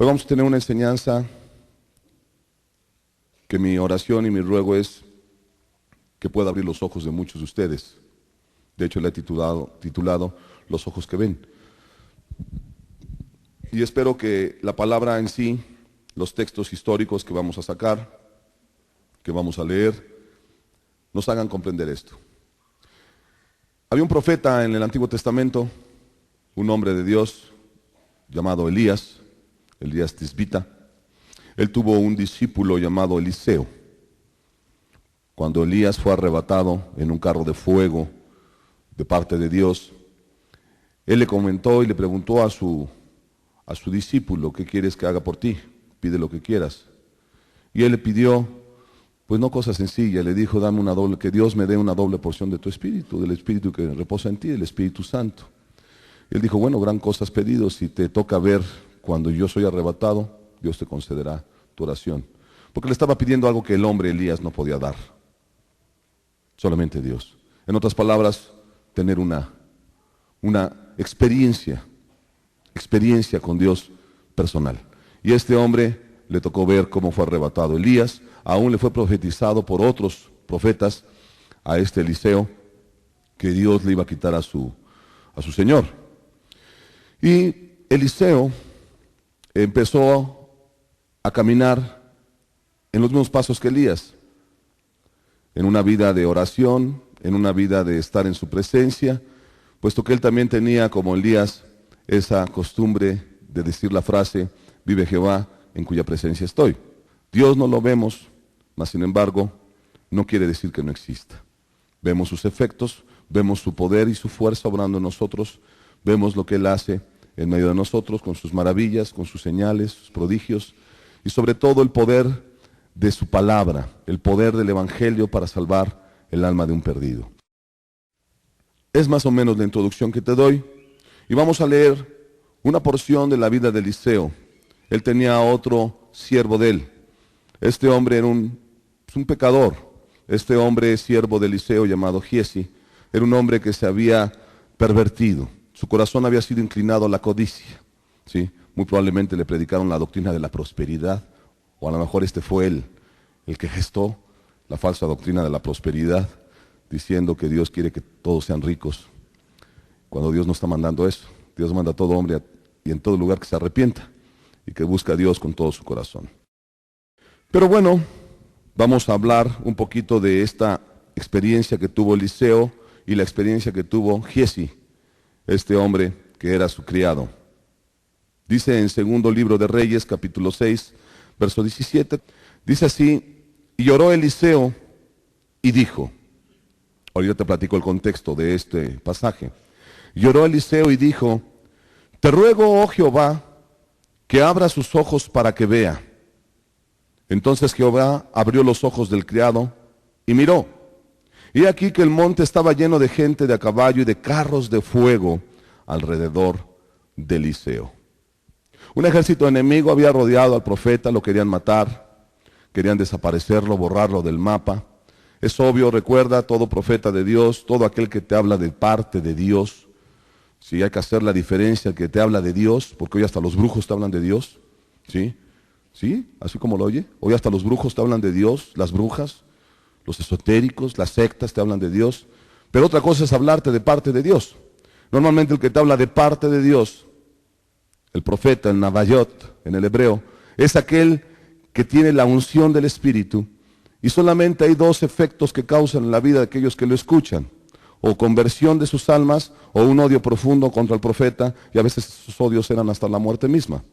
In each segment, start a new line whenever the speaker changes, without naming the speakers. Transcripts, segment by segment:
Hoy vamos a tener una enseñanza que mi oración y mi ruego es que pueda abrir los ojos de muchos de ustedes. De hecho, le he titulado Los ojos que ven. Y espero que la palabra en sí, los textos históricos que vamos a sacar, que vamos a leer, nos hagan comprender esto. Había un profeta en el Antiguo Testamento, un hombre de Dios llamado Elías Tisbita. Él tuvo un discípulo llamado Eliseo. Cuando Elías fue arrebatado en un carro de fuego de parte de Dios, él le comentó y le preguntó a su discípulo: ¿qué quieres que haga por ti? Pide lo que quieras. Y él le pidió, pues no cosa sencilla, le dijo: que Dios me dé una doble porción de tu espíritu, del espíritu que reposa en ti, del Espíritu Santo. Y él dijo: bueno, gran cosa has pedido, si te toca ver cuando yo soy arrebatado, Dios te concederá tu oración. Porque le estaba pidiendo algo que el hombre Elías no podía dar, solamente Dios. En otras palabras, tener una experiencia con Dios personal. Y a este hombre le tocó ver cómo fue arrebatado Elías. Aún le fue profetizado por otros profetas a este Eliseo que Dios le iba a quitar a su señor. Y Eliseo empezó a caminar en los mismos pasos que Elías, en una vida de oración, en una vida de estar en su presencia, puesto que él también tenía, como Elías, esa costumbre de decir la frase: vive Jehová, en cuya presencia estoy. Dios no lo vemos, mas sin embargo, no quiere decir que no exista. Vemos sus efectos, vemos su poder y su fuerza obrando en nosotros, vemos lo que Él hace en medio de nosotros, con sus maravillas, con sus señales, sus prodigios, y sobre todo el poder de su palabra, el poder del Evangelio para salvar el alma de un perdido. Es más o menos la introducción que te doy, y vamos a leer una porción de la vida de Eliseo. Él tenía otro siervo de él. Este hombre era un pecador. Este hombre, siervo de Eliseo, llamado Giesi, era un hombre que se había pervertido. Su corazón había sido inclinado a la codicia, ¿sí? Muy probablemente le predicaron la doctrina de la prosperidad, o a lo mejor este fue él el que gestó la falsa doctrina de la prosperidad, diciendo que Dios quiere que todos sean ricos, cuando Dios no está mandando eso. Dios manda a todo hombre y en todo lugar que se arrepienta y que busque a Dios con todo su corazón. Pero bueno, vamos a hablar un poquito de esta experiencia que tuvo Eliseo y la experiencia que tuvo Giesi, este hombre que era su criado. Dice en segundo libro de Reyes, capítulo 6, verso 17, dice así: y oró Eliseo y dijo, ahorita te platico el contexto de este pasaje. Lloró Eliseo y dijo: te ruego, oh Jehová, que abra sus ojos para que vea. Entonces Jehová abrió los ojos del criado y miró. Y aquí que el monte estaba lleno de gente de a caballo y de carros de fuego alrededor de Eliseo. Un ejército enemigo había rodeado al profeta, lo querían matar, querían desaparecerlo, borrarlo del mapa. Es obvio, recuerda, todo profeta de Dios, todo aquel que te habla de parte de Dios, sí, hay que hacer la diferencia, el que te habla de Dios, porque hoy hasta los brujos te hablan de Dios, ¿sí? ¿Sí? Así como lo oye. Hoy hasta los brujos te hablan de Dios, las brujas, los esotéricos, las sectas te hablan de Dios. Pero otra cosa es hablarte de parte de Dios. Normalmente el que te habla de parte de Dios, el profeta, el Navayot, en el hebreo, es aquel que tiene la unción del Espíritu, y solamente hay dos efectos que causan en la vida de aquellos que lo escuchan: o conversión de sus almas, o un odio profundo contra el profeta, y a veces esos odios eran hasta la muerte misma.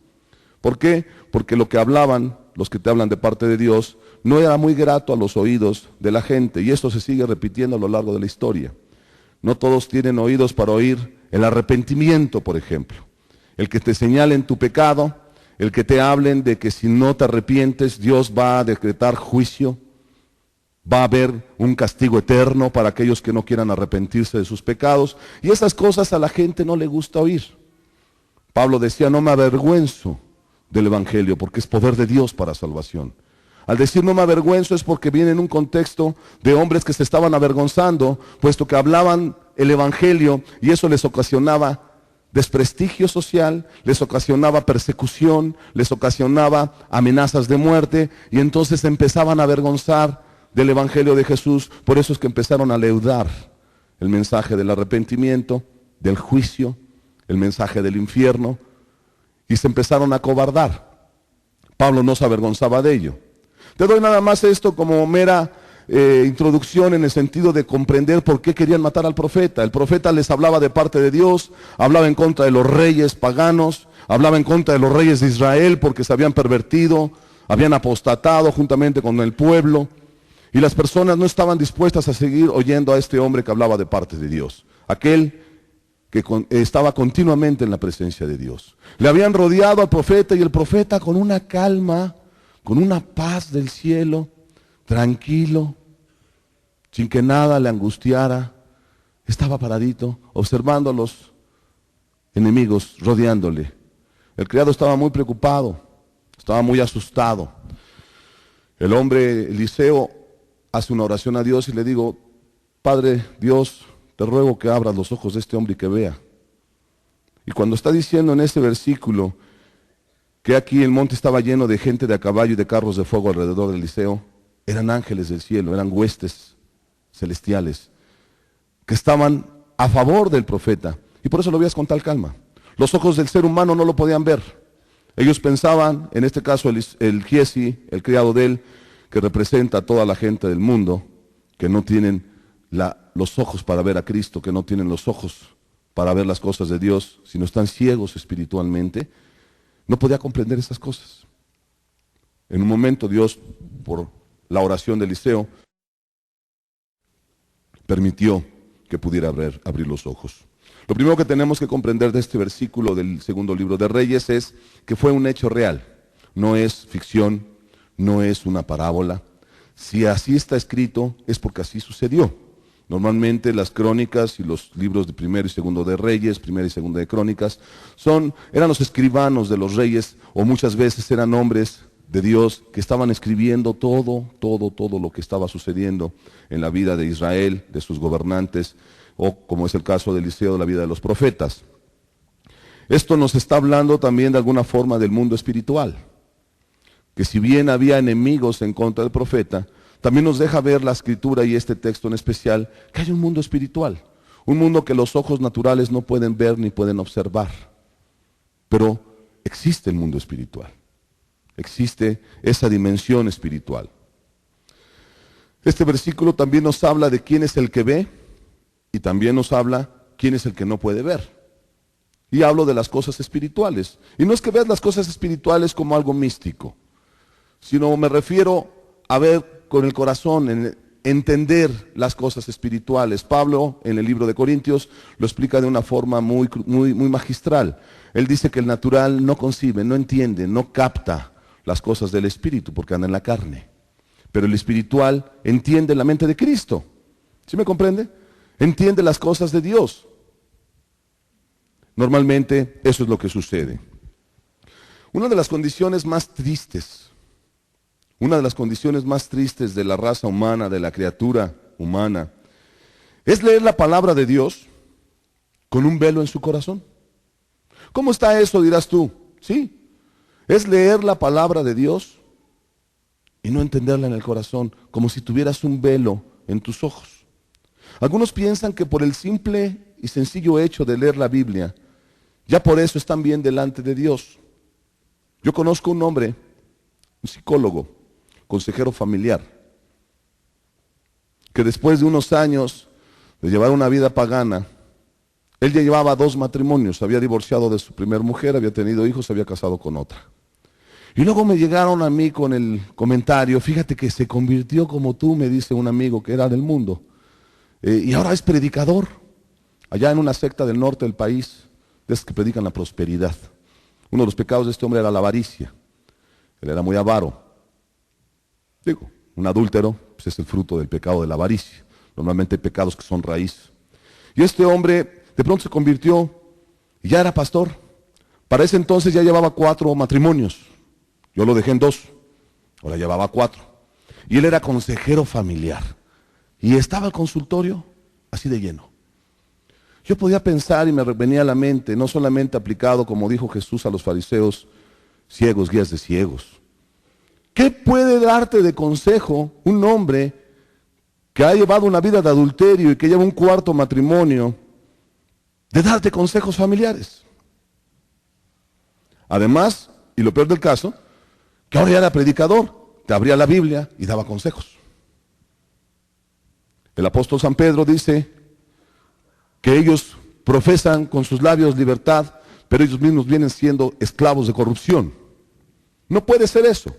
¿Por qué? Porque lo que hablaban, los que te hablan de parte de Dios, no era muy grato a los oídos de la gente, y esto se sigue repitiendo a lo largo de la historia. No todos tienen oídos para oír el arrepentimiento, por ejemplo. El que te señalen tu pecado, el que te hablen de que si no te arrepientes, Dios va a decretar juicio, va a haber un castigo eterno para aquellos que no quieran arrepentirse de sus pecados. Y esas cosas a la gente no le gusta oír. Pablo decía: no me avergüenzo del Evangelio, porque es poder de Dios para salvación. Al decir no me avergüenzo es porque viene en un contexto de hombres que se estaban avergonzando, puesto que hablaban el Evangelio y eso les ocasionaba desprestigio social, les ocasionaba persecución, les ocasionaba amenazas de muerte, y entonces empezaban a avergonzar del Evangelio de Jesús. Por eso es que empezaron a leudar el mensaje del arrepentimiento, del juicio, el mensaje del infierno, y se empezaron a acobardar. Pablo no se avergonzaba de ello. Te doy nada más esto como mera introducción en el sentido de comprender por qué querían matar al profeta. El profeta les hablaba de parte de Dios, hablaba en contra de los reyes paganos, hablaba en contra de los reyes de Israel porque se habían pervertido, habían apostatado juntamente con el pueblo, y las personas no estaban dispuestas a seguir oyendo a este hombre que hablaba de parte de Dios, aquel que estaba continuamente en la presencia de Dios. Le habían rodeado al profeta, y el profeta, con una calma, con una paz del cielo, tranquilo, sin que nada le angustiara, estaba paradito, observando a los enemigos rodeándole. El criado estaba muy preocupado, estaba muy asustado. El hombre Eliseo hace una oración a Dios y le digo: Padre Dios, te ruego que abras los ojos de este hombre y que vea. Y cuando está diciendo en este versículo que aquí el monte estaba lleno de gente de a caballo y de carros de fuego alrededor de Eliseo, eran ángeles del cielo, eran huestes celestiales que estaban a favor del profeta. Y por eso lo veías con tal calma. Los ojos del ser humano no lo podían ver. Ellos pensaban, en este caso el Giesi, el criado de él, que representa a toda la gente del mundo, que no tienen los ojos para ver a Cristo, que no tienen los ojos para ver las cosas de Dios, sino están ciegos espiritualmente, no podía comprender esas cosas. En un momento Dios, por la oración de Eliseo, permitió que pudiera abrir los ojos. Lo primero que tenemos que comprender de este versículo del segundo libro de Reyes es que fue un hecho real, no es ficción, no es una parábola. Si así está escrito, es porque así sucedió. Normalmente las crónicas y los libros de primero y segundo de Reyes, primera y segunda de Crónicas, eran los escribanos de los reyes, o muchas veces eran hombres de Dios que estaban escribiendo todo lo que estaba sucediendo en la vida de Israel, de sus gobernantes, o como es el caso de Eliseo, de la vida de los profetas. Esto nos está hablando también de alguna forma del mundo espiritual, que si bien había enemigos en contra del profeta, también nos deja ver la escritura y este texto en especial, que hay un mundo espiritual, un mundo que los ojos naturales no pueden ver ni pueden observar, pero existe el mundo espiritual. Existe esa dimensión espiritual. Este versículo también nos habla de quién es el que ve y también nos habla quién es el que no puede ver. Y hablo de las cosas espirituales. Y no es que veas las cosas espirituales como algo místico, sino me refiero a ver con el corazón, entender las cosas espirituales. Pablo en el libro de Corintios lo explica de una forma muy magistral. Él dice que el natural no concibe, no entiende, no capta las cosas del espíritu porque anda en la carne. Pero el espiritual entiende la mente de Cristo. ¿Sí me comprende? Entiende las cosas de Dios. Normalmente eso es lo que sucede. Una de las condiciones más tristes de la raza humana, de la criatura humana, es leer la palabra de Dios con un velo en su corazón. ¿Cómo está eso, dirás tú? Sí. Es leer la palabra de Dios y no entenderla en el corazón, como si tuvieras un velo en tus ojos. Algunos piensan que por el simple y sencillo hecho de leer la Biblia, ya por eso están bien delante de Dios. Yo conozco un hombre, un psicólogo, consejero familiar, que después de unos años de llevar una vida pagana, él ya llevaba 2 matrimonios, había divorciado de su primer mujer, había tenido hijos, se había casado con otra. Y luego me llegaron a mí con el comentario: fíjate que se convirtió como tú, me dice un amigo que era del mundo, y ahora es predicador, allá en una secta del norte del país, de esos que predican la prosperidad. Uno de los pecados de este hombre era la avaricia, él era muy avaro. Digo, un adúltero pues es el fruto del pecado de la avaricia, normalmente hay pecados que son raíz. Y este hombre de pronto se convirtió y ya era pastor. Para ese entonces ya llevaba 4 matrimonios. Yo lo dejé en 2, ahora llevaba 4. Y él era consejero familiar. Y estaba el consultorio así de lleno. Yo podía pensar y me venía a la mente, no solamente aplicado, como dijo Jesús a los fariseos, ciegos, guías de ciegos. ¿Qué puede darte de consejo un hombre que ha llevado una vida de adulterio y que lleva un cuarto matrimonio, de darte consejos familiares? Además, y lo peor del caso, que ahora ya era predicador, te abría la Biblia y daba consejos. El apóstol San Pedro dice que ellos profesan con sus labios libertad, pero ellos mismos vienen siendo esclavos de corrupción. No puede ser eso.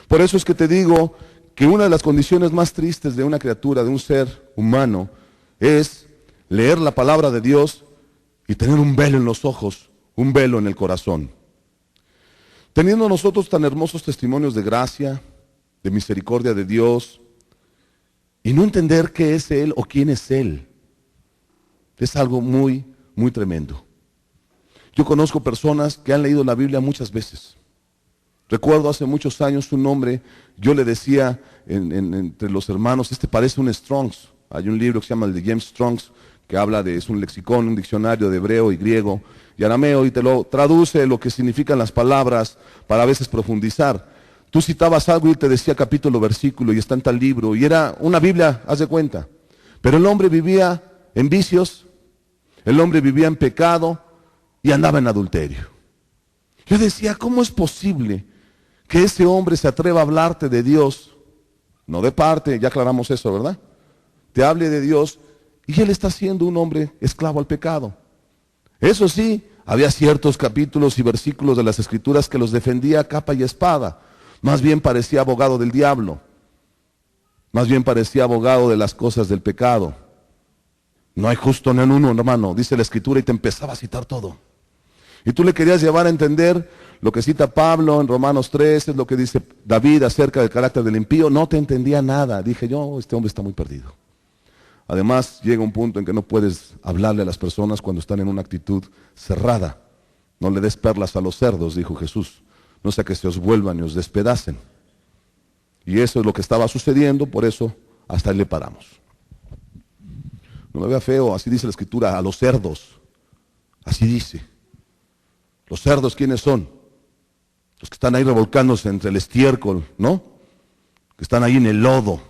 Por eso es que te digo que una de las condiciones más tristes de una criatura, de un ser humano, es leer la palabra de Dios y tener un velo en los ojos, un velo en el corazón. Teniendo nosotros tan hermosos testimonios de gracia, de misericordia de Dios, y no entender qué es Él o quién es Él, es algo muy, muy tremendo. Yo conozco personas que han leído la Biblia muchas veces. Recuerdo hace muchos años un hombre, yo le decía entre los hermanos, parece un Strong's. Hay un libro que se llama el de James Strong's, que habla es un lexicón, un diccionario de hebreo y griego y arameo, y te lo traduce lo que significan las palabras para a veces profundizar. Tú citabas algo y él te decía capítulo, versículo, y está en tal libro, y era una Biblia, haz de cuenta. Pero el hombre vivía en vicios, el hombre vivía en pecado y andaba en adulterio. Yo decía, ¿cómo es posible que ese hombre se atreva a hablarte de Dios? No de parte, ya aclaramos eso, ¿verdad? Te hable de Dios y él está siendo un hombre esclavo al pecado. Eso sí, había ciertos capítulos y versículos de las Escrituras que los defendía a capa y espada. Más bien parecía abogado del diablo. Más bien parecía abogado de las cosas del pecado. No hay justo ni en uno, hermano, dice la Escritura, y te empezaba a citar todo. Y tú le querías llevar a entender lo que cita Pablo en Romanos 3, es lo que dice David acerca del carácter del impío. No te entendía nada. Dije yo, este hombre está muy perdido. Además, llega un punto en que no puedes hablarle a las personas cuando están en una actitud cerrada. No le des perlas a los cerdos, dijo Jesús. No sea que se os vuelvan y os despedacen. Y eso es lo que estaba sucediendo, por eso hasta ahí le paramos. No me vea feo, así dice la Escritura, a los cerdos. Así dice. ¿Los cerdos quiénes son? Los que están ahí revolcándose entre el estiércol, ¿no? Que están ahí en el lodo.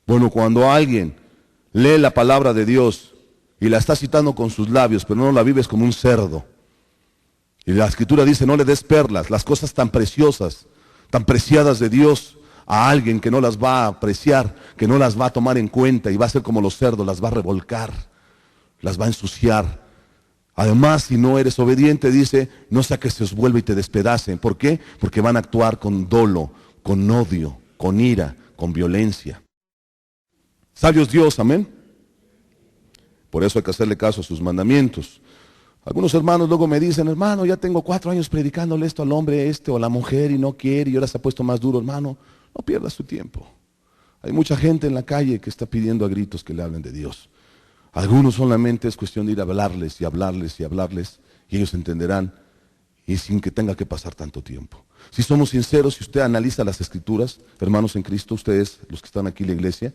Bueno, cuando alguien lee la palabra de Dios y la está citando con sus labios, pero no la vives como un cerdo. Y la Escritura dice, no le des perlas, las cosas tan preciosas, tan preciadas de Dios, a alguien que no las va a apreciar, que no las va a tomar en cuenta y va a ser como los cerdos, las va a revolcar, las va a ensuciar. Además, si no eres obediente, dice, no sea que se os vuelva y te despedacen. ¿Por qué? Porque van a actuar con dolo, con odio, con ira, con violencia. Sabios Dios, amén. Por eso hay que hacerle caso a sus mandamientos. Algunos hermanos luego me dicen, hermano, ya tengo 4 años predicándole esto al hombre o a la mujer y no quiere y ahora se ha puesto más duro. Hermano, no pierdas tu tiempo. Hay mucha gente en la calle que está pidiendo a gritos que le hablen de Dios. Algunos solamente es cuestión de ir a hablarles y hablarles y hablarles y ellos entenderán y sin que tenga que pasar tanto tiempo. Si somos sinceros, si usted analiza las Escrituras, hermanos en Cristo, ustedes, los que están aquí en la iglesia,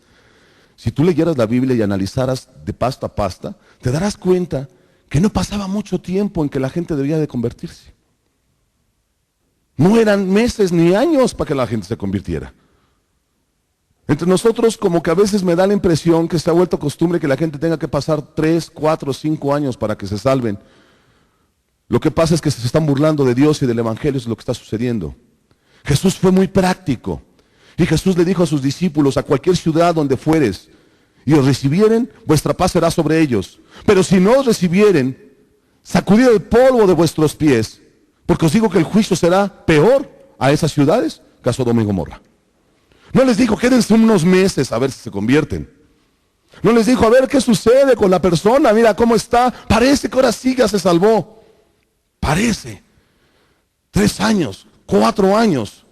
si tú leyeras la Biblia y analizaras de pasta a pasta, te darás cuenta que no pasaba mucho tiempo en que la gente debía de convertirse. No eran meses ni años para que la gente se convirtiera. Entre nosotros como que a veces me da la impresión que se ha vuelto costumbre que la gente tenga que pasar 3, 4, 5 años para que se salven. Lo que pasa es que se están burlando de Dios y del Evangelio, es lo que está sucediendo. Jesús fue muy práctico. Y Jesús le dijo a sus discípulos, a cualquier ciudad donde fueres, y os recibieren, vuestra paz será sobre ellos. Pero si no os recibieren, sacudid el polvo de vuestros pies, porque os digo que el juicio será peor a esas ciudades que a Sodoma y Gomorra. No les dijo, quédense unos meses a ver si se convierten. No les dijo, a ver qué sucede con la persona, mira cómo está. Parece que ahora sí ya se salvó. Parece. 3 años, 4 años.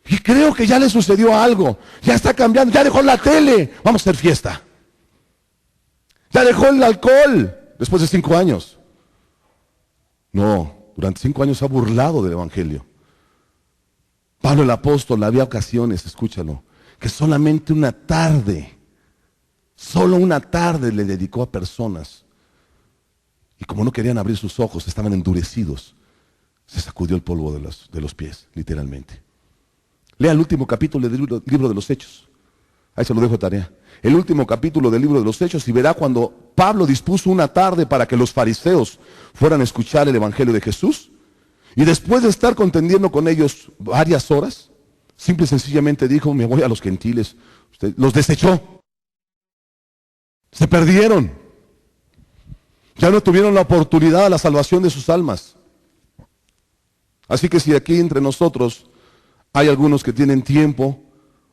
Y creo que ya le sucedió algo. Ya está cambiando, ya dejó la tele. Vamos a hacer fiesta. Ya dejó el alcohol después de 5 años. No, durante 5 años se ha burlado del Evangelio. Pablo el apóstol, había ocasiones, escúchalo, que solamente una tarde Solo una tarde le dedicó a personas. Y como no querían abrir sus ojos, estaban endurecidos, se sacudió el polvo de los pies, literalmente. Lea el último capítulo del libro de los Hechos. Ahí se lo dejo de tarea. El último capítulo del libro de los Hechos, y verá cuando Pablo dispuso una tarde para que los fariseos fueran a escuchar el evangelio de Jesús. Y después de estar contendiendo con ellos varias horas, simple y sencillamente dijo: me voy a los gentiles. Los desechó. Se perdieron. Ya no tuvieron la oportunidad a la salvación de sus almas. Así que si aquí entre nosotros hay algunos que tienen tiempo,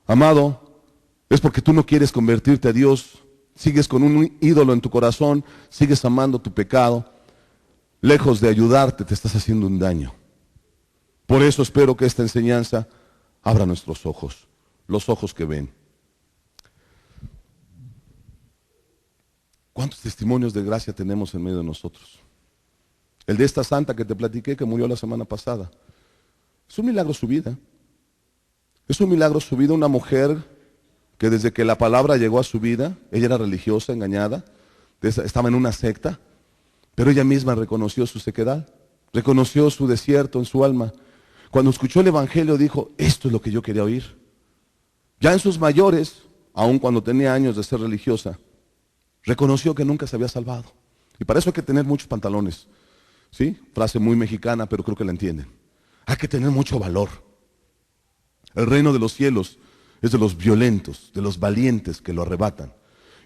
amado, es porque tú no quieres convertirte a Dios, sigues con un ídolo en tu corazón, sigues amando tu pecado, lejos de ayudarte te estás haciendo un daño. Por eso espero que esta enseñanza abra nuestros ojos, los ojos que ven. ¿Cuántos testimonios de gracia tenemos en medio de nosotros? El de esta santa que te platiqué, que murió la semana pasada. Es un milagro su vida. Es un milagro su vida, una mujer que desde que la palabra llegó a su vida, ella era religiosa, engañada, estaba en una secta, pero ella misma reconoció su sequedad, reconoció su desierto en su alma. Cuando escuchó el evangelio dijo: esto es lo que yo quería oír. Ya en sus mayores, aun cuando tenía años de ser religiosa, reconoció que nunca se había salvado. Y para eso hay que tener muchos pantalones. ¿Sí? Frase muy mexicana, pero creo que la entienden. Hay que tener mucho valor. El reino de los cielos es de los violentos, de los valientes que lo arrebatan.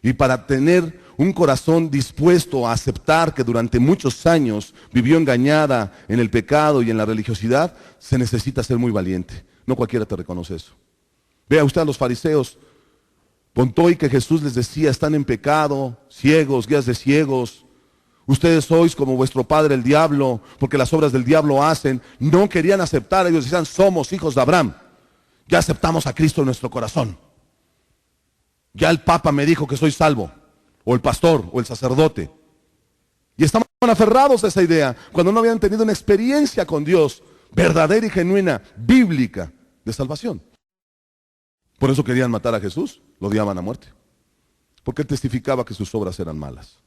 Y para tener un corazón dispuesto a aceptar que durante muchos años vivió engañada en el pecado y en la religiosidad, se necesita ser muy valiente. No cualquiera te reconoce eso. Vea usted a los fariseos. Contó y que Jesús les decía: están en pecado, ciegos, guías de ciegos. Ustedes sois como vuestro padre el diablo, porque las obras del diablo hacen. No querían aceptar, ellos decían: somos hijos de Abraham. Ya aceptamos a Cristo en nuestro corazón. Ya el Papa me dijo que soy salvo, o el pastor, o el sacerdote. Y estaban aferrados a esa idea, cuando no habían tenido una experiencia con Dios, verdadera y genuina, bíblica, de salvación. Por eso querían matar a Jesús, lo odiaban a muerte, porque él testificaba que sus obras eran malas.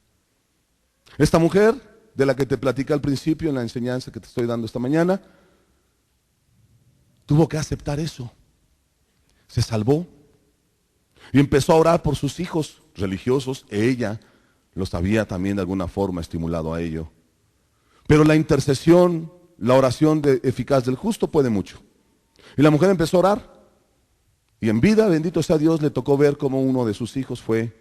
Esta mujer, de la que te platicé al principio en la enseñanza que te estoy dando esta mañana, tuvo que aceptar eso. Se salvó y empezó a orar por sus hijos religiosos. Ella los había también de alguna forma estimulado a ello. Pero la intercesión, la oración eficaz del justo puede mucho. Y la mujer empezó a orar. Y en vida, bendito sea Dios, le tocó ver cómo uno de sus hijos fue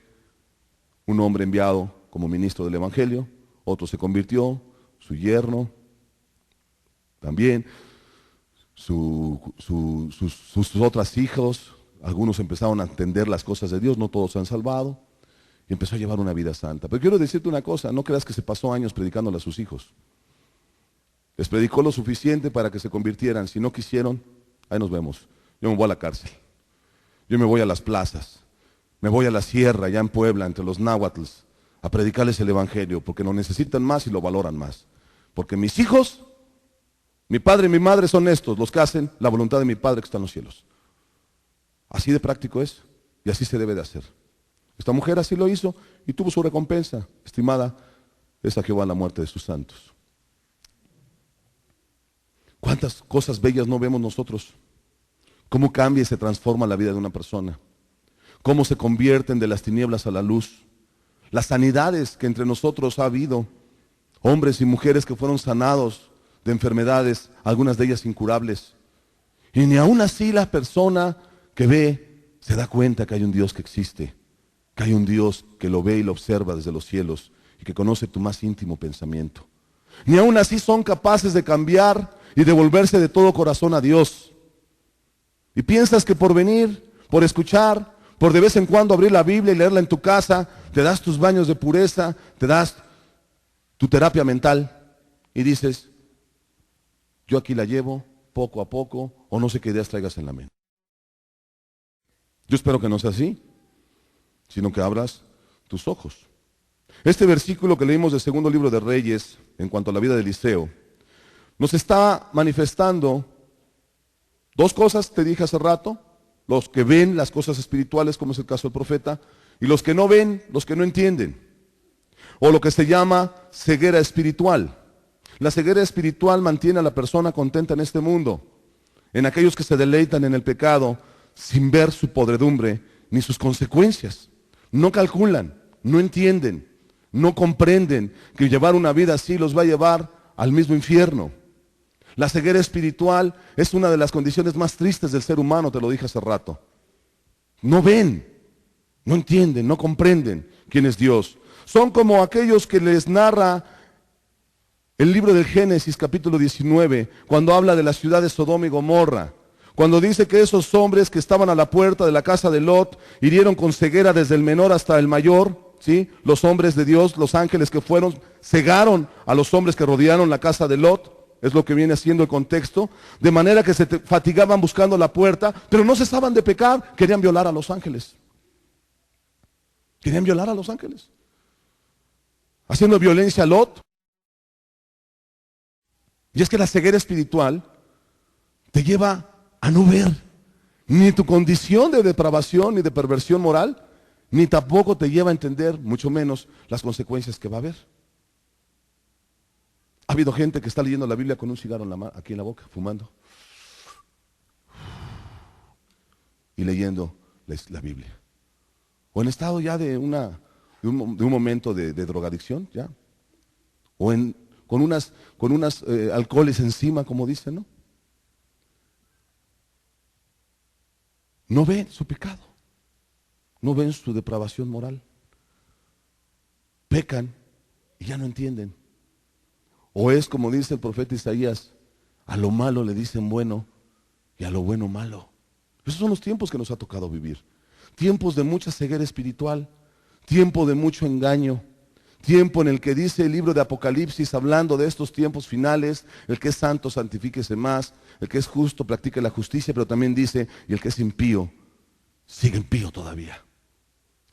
un hombre enviado como ministro del Evangelio. Otro se convirtió, su yerno también. Sus otras hijos, algunos empezaron a entender las cosas de Dios, no todos se han salvado, y empezó a llevar una vida santa. Pero quiero decirte una cosa: no creas que se pasó años predicándole a sus hijos. Les predicó lo suficiente para que se convirtieran. Si no quisieron, ahí nos vemos. Yo me voy a la cárcel, yo me voy a las plazas, me voy a la sierra, allá en Puebla, entre los náhuatls, a predicarles el evangelio, porque lo necesitan más y lo valoran más. Porque mis hijos, mi padre y mi madre son estos, los que hacen la voluntad de mi Padre que está en los cielos. Así de práctico es, y así se debe de hacer. Esta mujer así lo hizo y tuvo su recompensa. Estimada es a Jehová la muerte de sus santos. ¿Cuántas cosas bellas no vemos nosotros? Cómo cambia y se transforma la vida de una persona. Cómo se convierten de las tinieblas a la luz. Las sanidades que entre nosotros ha habido. Hombres y mujeres que fueron sanados de enfermedades, algunas de ellas incurables. Y ni aún así la persona que ve se da cuenta que hay un Dios que existe, que hay un Dios que lo ve y lo observa desde los cielos y que conoce tu más íntimo pensamiento. Ni aún así son capaces de cambiar y de volverse de todo corazón a Dios. Y piensas que por venir, por escuchar, por de vez en cuando abrir la Biblia y leerla en tu casa, te das tus baños de pureza, te das tu terapia mental y dices: yo aquí la llevo poco a poco, o no sé qué ideas traigas en la mente. Yo espero que no sea así, sino que abras tus ojos. Este versículo que leímos del segundo libro de Reyes, en cuanto a la vida de Eliseo, nos está manifestando dos cosas, te dije hace rato: los que ven las cosas espirituales, como es el caso del profeta, Y los que no ven, los que no entienden. O lo que se llama ceguera espiritual. La ceguera espiritual mantiene a la persona contenta en este mundo, en aquellos que se deleitan en el pecado sin ver su podredumbre ni sus consecuencias. No calculan, no entienden, no comprenden que llevar una vida así los va a llevar al mismo infierno. La ceguera espiritual es una de las condiciones más tristes del ser humano, te lo dije hace rato. No ven, no entienden, no comprenden quién es Dios. Son como aquellos que les narra el libro del Génesis capítulo 19, cuando habla de la ciudad de Sodoma y Gomorra, cuando dice que esos hombres que estaban a la puerta de la casa de Lot hirieron con ceguera desde el menor hasta el mayor, ¿sí? Los hombres de Dios, los ángeles que fueron, cegaron a los hombres que rodearon la casa de Lot, es lo que viene siendo el contexto, de manera que se fatigaban buscando la puerta, pero no cesaban de pecar, querían violar a los ángeles. Querían violar a los ángeles. Haciendo violencia a Lot. Y es que la ceguera espiritual te lleva a no ver ni tu condición de depravación ni de perversión moral, ni tampoco te lleva a entender, mucho menos, las consecuencias que va a haber. Ha habido gente que está leyendo la Biblia con un cigarro aquí en la boca, fumando, y leyendo la Biblia. O en estado ya de un momento de drogadicción, ya. O con unas alcoholes encima, como dicen, ¿no? No ven su pecado, no ven su depravación moral. Pecan y ya no entienden. O es como dice el profeta Isaías, a lo malo le dicen bueno y a lo bueno malo. Esos son los tiempos que nos ha tocado vivir. Tiempos de mucha ceguera espiritual, tiempo de mucho engaño. Tiempo en el que dice el libro de Apocalipsis, hablando de estos tiempos finales, el que es santo, santifíquese más, el que es justo, practique la justicia, pero también dice, y el que es impío, sigue impío todavía.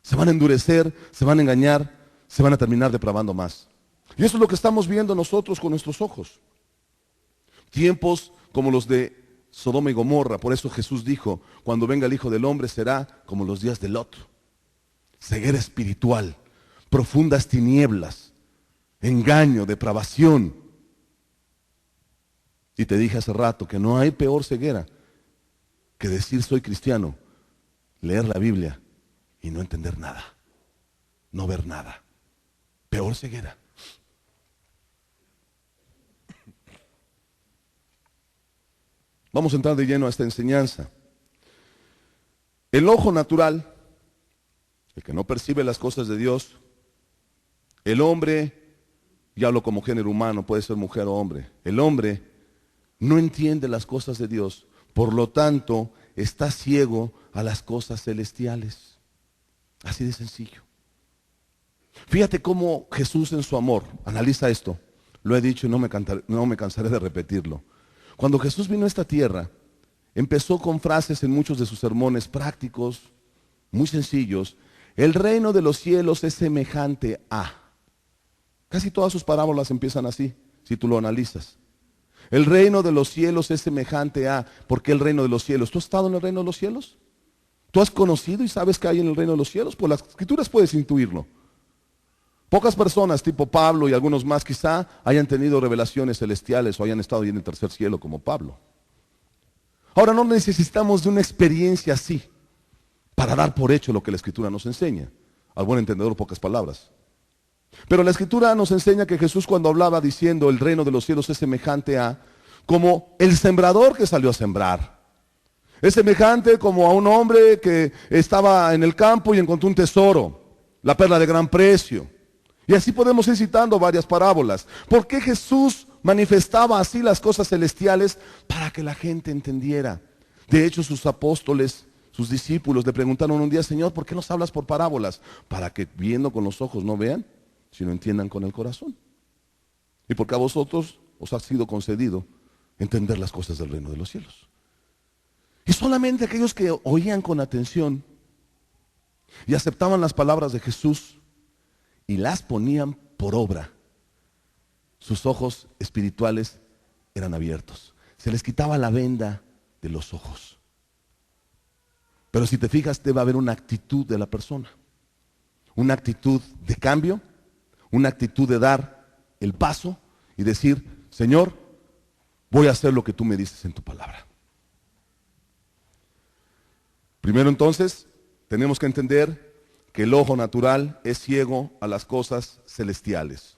Se van a endurecer, se van a engañar, se van a terminar depravando más. Y eso es lo que estamos viendo nosotros con nuestros ojos. Tiempos como los de Sodoma y Gomorra, por eso Jesús dijo, cuando venga el Hijo del Hombre será como los días de Lot. Ceguera espiritual. Profundas tinieblas, engaño, depravación. Y te dije hace rato que no hay peor ceguera que decir soy cristiano, leer la Biblia y no entender nada, no ver nada. Peor ceguera. Vamos a entrar de lleno a esta enseñanza. El ojo natural, el que no percibe las cosas de Dios, el hombre, y hablo como género humano, puede ser mujer o hombre, el hombre no entiende las cosas de Dios, por lo tanto está ciego a las cosas celestiales. Así de sencillo. Fíjate cómo Jesús en su amor, analiza esto, lo he dicho y no me cansaré de repetirlo. Cuando Jesús vino a esta tierra, empezó con frases en muchos de sus sermones prácticos, muy sencillos. El reino de los cielos es semejante a. Casi todas sus parábolas empiezan así, si tú lo analizas. El reino de los cielos es semejante a. ¿Por qué el reino de los cielos? ¿Tú has estado en el reino de los cielos? ¿Tú has conocido y sabes qué hay en el reino de los cielos? Por las escrituras puedes intuirlo. Pocas personas, tipo Pablo y algunos más quizá, hayan tenido revelaciones celestiales o hayan estado ahí en el tercer cielo como Pablo. Ahora no necesitamos de una experiencia así para dar por hecho lo que la escritura nos enseña. Al buen entendedor, pocas palabras. Pero la escritura nos enseña que Jesús cuando hablaba diciendo el reino de los cielos es semejante a, como el sembrador que salió a sembrar. Es semejante como a un hombre que estaba en el campo y encontró un tesoro, la perla de gran precio. Y así podemos ir citando varias parábolas. ¿Por qué Jesús manifestaba así las cosas celestiales? Para que la gente entendiera. De hecho, sus apóstoles, sus discípulos le preguntaron un día, Señor, ¿por qué nos hablas por parábolas? Para que viendo con los ojos no vean, sino entiendan con el corazón. Y porque a vosotros os ha sido concedido entender las cosas del reino de los cielos. Y solamente aquellos que oían con atención y aceptaban las palabras de Jesús y las ponían por obra, sus ojos espirituales eran abiertos. Se les quitaba la venda de los ojos. Pero si te fijas, debe haber una actitud de la persona. una actitud de cambio, una actitud de dar el paso y decir, Señor, voy a hacer lo que tú me dices en tu palabra. Primero entonces, tenemos que entender que el ojo natural es ciego a las cosas celestiales.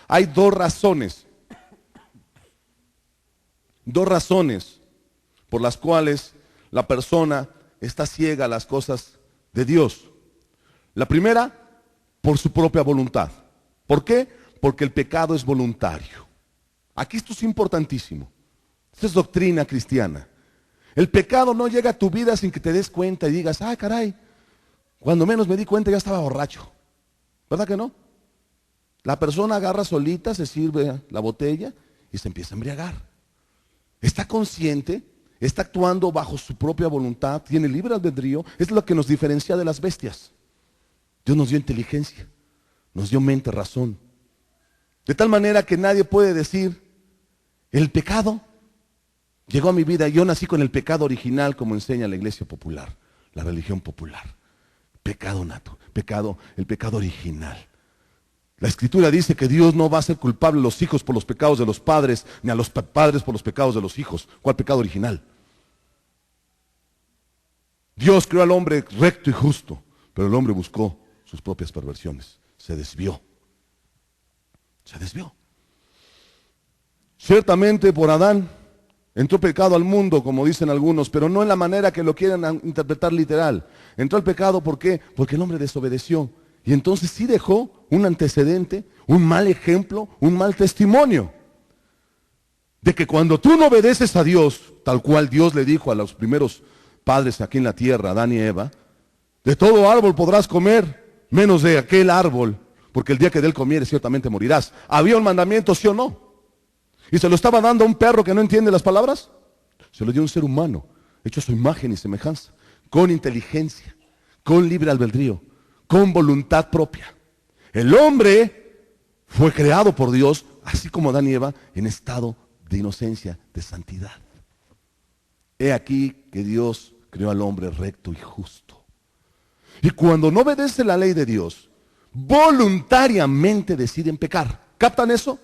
Hay dos razones por las cuales la persona está ciega a las cosas de Dios. La primera, por su propia voluntad. ¿Por qué? Porque el pecado es voluntario. Aquí esto es importantísimo. Esta es doctrina cristiana. El pecado no llega a tu vida sin que te des cuenta y digas, ah, caray, cuando menos me di cuenta ya estaba borracho. ¿Verdad que no? La persona agarra solita, se sirve la botella y se empieza a embriagar. Está consciente, está actuando bajo su propia voluntad, tiene libre albedrío. Es lo que nos diferencia de las bestias. Dios nos dio inteligencia, nos dio mente, razón. De tal manera que nadie puede decir, el pecado llegó a mi vida, yo nací con el pecado original, como enseña la iglesia popular, la religión popular. Pecado nato, el pecado original. La Escritura dice que Dios no va a ser culpable a los hijos por los pecados de los padres, ni a los padres por los pecados de los hijos. ¿Cuál pecado original? Dios creó al hombre recto y justo, pero el hombre buscó sus propias perversiones. Se desvió. Ciertamente por Adán entró pecado al mundo, como dicen algunos, pero no en la manera que lo quieren interpretar literal. Entró el pecado, ¿por qué? Porque el hombre desobedeció. Y entonces sí dejó un antecedente, un mal ejemplo, un mal testimonio. De que cuando tú no obedeces a Dios, tal cual Dios le dijo a los primeros padres aquí en la tierra, Adán y Eva, de todo árbol podrás comer, menos de aquel árbol, porque el día que de él comieres ciertamente morirás. ¿Había un mandamiento, sí o no? ¿Y se lo estaba dando a un perro que no entiende las palabras? Se lo dio a un ser humano, hecho a su imagen y semejanza, con inteligencia, con libre albedrío, con voluntad propia. El hombre fue creado por Dios, así como Adán y Eva, en estado de inocencia, de santidad. He aquí que Dios creó al hombre recto y justo. Y cuando no obedece la ley de Dios, voluntariamente deciden pecar. ¿Captan eso?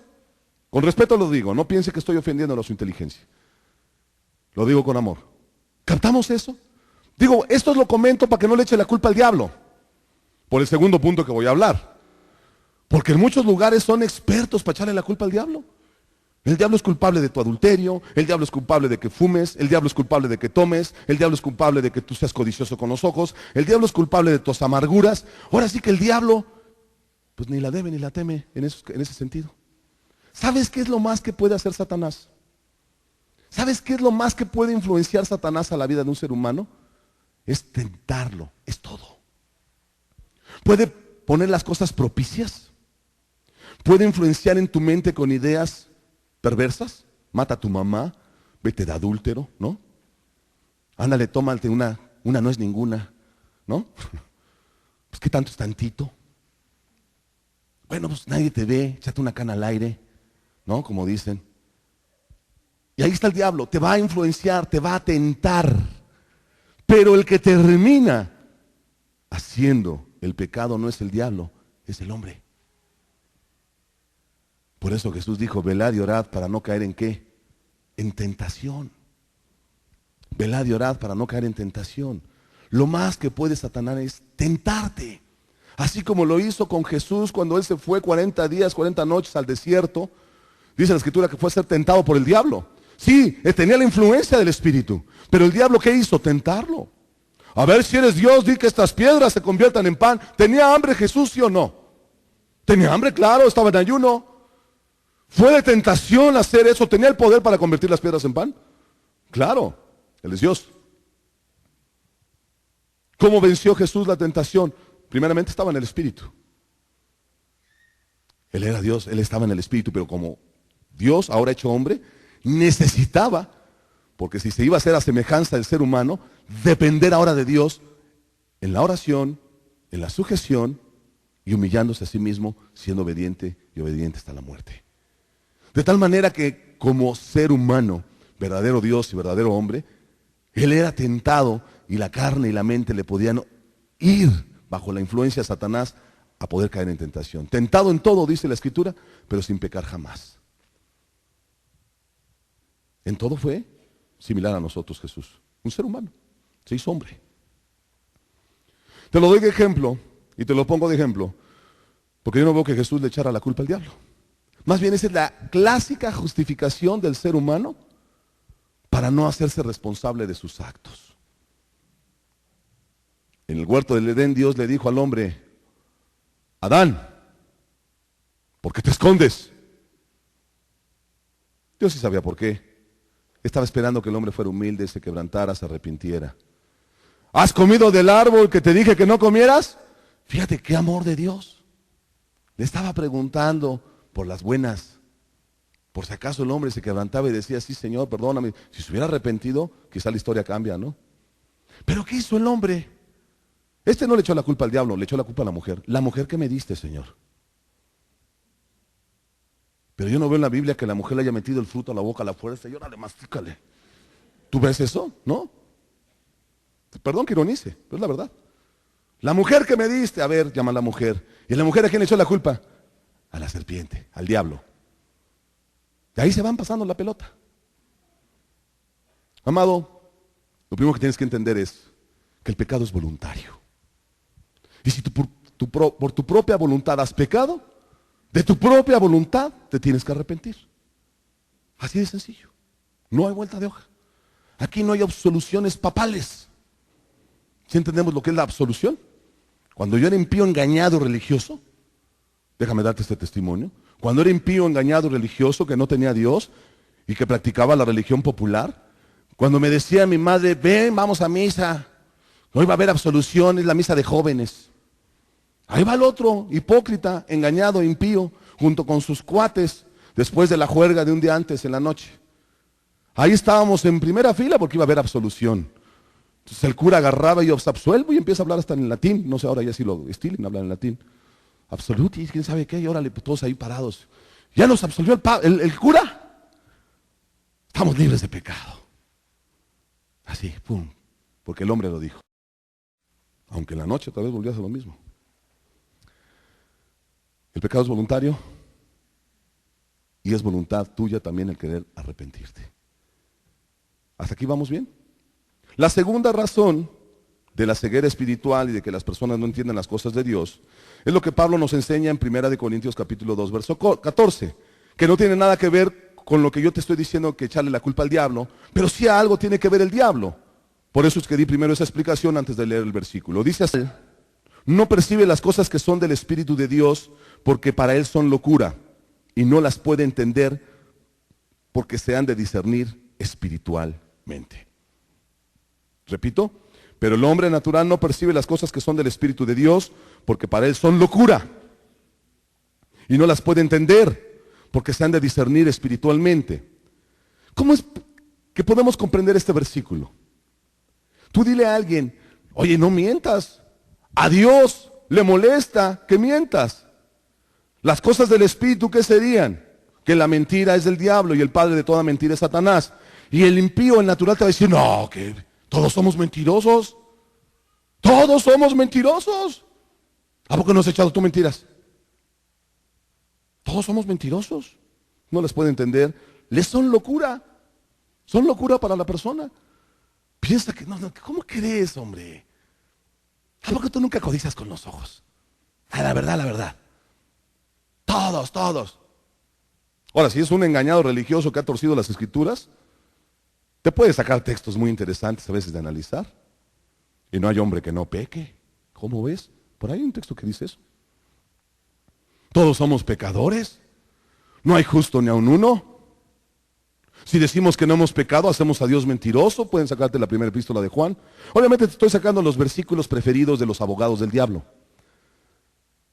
Con respeto lo digo, no piense que estoy ofendiendo a su inteligencia. Lo digo con amor. ¿Captamos eso? Digo, esto lo comento para que no le eche la culpa al diablo. Por el segundo punto que voy a hablar. Porque en muchos lugares son expertos para echarle la culpa al diablo. El diablo es culpable de tu adulterio, el diablo es culpable de que fumes, el diablo es culpable de que tomes, el diablo es culpable de que tú seas codicioso con los ojos, el diablo es culpable de tus amarguras. Ahora sí que el diablo, pues ni la debe ni la teme en ese sentido. ¿Sabes qué es lo más que puede hacer Satanás? ¿Sabes qué es lo más que puede influenciar Satanás a la vida de un ser humano? Es tentarlo, es todo. Puede poner las cosas propicias, puede influenciar en tu mente con ideas perversas. Mata a tu mamá, vete de adúltero, ¿no? Ándale, tómate una no es ninguna, ¿no? Pues qué tanto es tantito. Bueno, pues nadie te ve, échate una cana al aire, ¿no? Como dicen. Y ahí está el diablo, te va a influenciar, te va a tentar. Pero el que termina haciendo el pecado no es el diablo, es el hombre. Por eso Jesús dijo, velad y orad para no caer en ¿qué? En tentación. Velad y orad para no caer en tentación. Lo más que puede Satanás es tentarte. Así como lo hizo con Jesús cuando él se fue 40 días, 40 noches al desierto. Dice la Escritura que fue a ser tentado por el diablo. Sí, él tenía la influencia del Espíritu. Pero el diablo, ¿qué hizo? Tentarlo. A ver, si eres Dios, di que estas piedras se conviertan en pan. ¿Tenía hambre Jesús, sí o no? ¿Tenía hambre? Claro, estaba en ayuno. ¿Fue de tentación hacer eso? ¿Tenía el poder para convertir las piedras en pan? Claro, Él es Dios. ¿Cómo venció Jesús la tentación? Primeramente estaba en el Espíritu. Él era Dios, Él estaba en el Espíritu, pero como Dios, ahora hecho hombre, necesitaba, porque si se iba a hacer a semejanza del ser humano, depender ahora de Dios en la oración, en la sujeción y humillándose a sí mismo, siendo obediente y obediente hasta la muerte. De tal manera que como ser humano, verdadero Dios y verdadero hombre, Él era tentado y la carne y la mente le podían ir bajo la influencia de Satanás, a poder caer en tentación. Tentado en todo, dice la Escritura, pero sin pecar jamás. En todo fue similar a nosotros Jesús. Un ser humano, se hizo hombre. Te lo doy de ejemplo, y te lo pongo de ejemplo, porque yo no veo que Jesús le echara la culpa al diablo. Más bien esa es la clásica justificación del ser humano para no hacerse responsable de sus actos. En el huerto del Edén Dios le dijo al hombre: Adán, ¿por qué te escondes? Dios sí sabía por qué. Estaba esperando que el hombre fuera humilde, se quebrantara, se arrepintiera. ¿Has comido del árbol que te dije que no comieras? Fíjate qué amor de Dios. Le estaba preguntando por las buenas. Por si acaso el hombre se quebrantaba y decía: sí, Señor, perdóname. Si se hubiera arrepentido, quizá la historia cambia, ¿no? Pero ¿qué hizo el hombre? Este no le echó la culpa al diablo, le echó la culpa a la mujer. La mujer que me diste, Señor. Pero yo no veo en la Biblia que la mujer le haya metido el fruto a la boca a la fuerza y órale, mastícale. ¿Tú ves eso? ¿No? Perdón que ironice, pero es la verdad. La mujer que me diste, a ver, llama a la mujer. ¿Y a la mujer a quién le echó la culpa? A la serpiente, al diablo. De ahí se van pasando la pelota. Amado, lo primero que tienes que entender es que el pecado es voluntario. Y si tú por tu propia voluntad has pecado, de tu propia voluntad te tienes que arrepentir. Así de sencillo. No hay vuelta de hoja. Aquí no hay absoluciones papales. ¿Sí entendemos lo que es la absolución? Cuando yo era impío, engañado, religioso, déjame darte este testimonio. Cuando era impío, engañado, religioso, que no tenía a Dios y que practicaba la religión popular, cuando me decía mi madre: ven, vamos a misa, hoy va a haber absolución, es la misa de jóvenes. Ahí va el otro, hipócrita, engañado, impío, junto con sus cuates, después de la juerga de un día antes en la noche. Ahí estábamos en primera fila porque iba a haber absolución. Entonces el cura agarraba y os absuelvo y empieza a hablar hasta en latín. No sé, ahora ya sí lo estilen, hablan en latín. Absolutis, quién sabe qué, y órale, pues todos ahí parados. Ya nos absolvió el cura. Estamos libres de pecado. Así, pum, porque el hombre lo dijo. Aunque en la noche tal vez volvió a hacer lo mismo. El pecado es voluntario y es voluntad tuya también el querer arrepentirte. ¿Hasta aquí vamos bien? La segunda razón de la ceguera espiritual y de que las personas no entienden las cosas de Dios es lo que Pablo nos enseña en 1 Corintios capítulo 2, verso 14, que no tiene nada que ver con lo que yo te estoy diciendo, que echarle la culpa al diablo, pero sí a algo tiene que ver el diablo. Por eso es que di primero esa explicación antes de leer el versículo. Dice así: no percibe las cosas que son del Espíritu de Dios, porque para él son locura, y no las puede entender porque se han de discernir espiritualmente. Repito, pero el hombre natural no percibe las cosas que son del Espíritu de Dios, porque para él son locura, y no las puede entender porque se han de discernir espiritualmente. ¿Cómo es que podemos comprender este versículo? Tú dile a alguien: oye, no mientas. A Dios le molesta que mientas. Las cosas del Espíritu, ¿qué serían? Que la mentira es del diablo y el padre de toda mentira es Satanás. Y el impío, el natural, te va a decir: no, que todos somos mentirosos. Todos somos mentirosos. ¿A poco no has echado tú mentiras? Todos somos mentirosos. No les puede entender. Les son locura. Son locura para la persona. Piensa que, no, ¿cómo crees, hombre? ¿A poco tú nunca codicias con los ojos? La verdad, la verdad. Todos. Ahora, si es un engañado religioso que ha torcido las escrituras, te puede sacar textos muy interesantes a veces de analizar. Y no hay hombre que no peque. ¿Cómo ves? Por ahí hay un texto que dice eso. Todos somos pecadores. No hay justo ni aun uno. Si decimos que no hemos pecado, hacemos a Dios mentiroso. Pueden sacarte la primera epístola de Juan. Obviamente te estoy sacando los versículos preferidos de los abogados del diablo.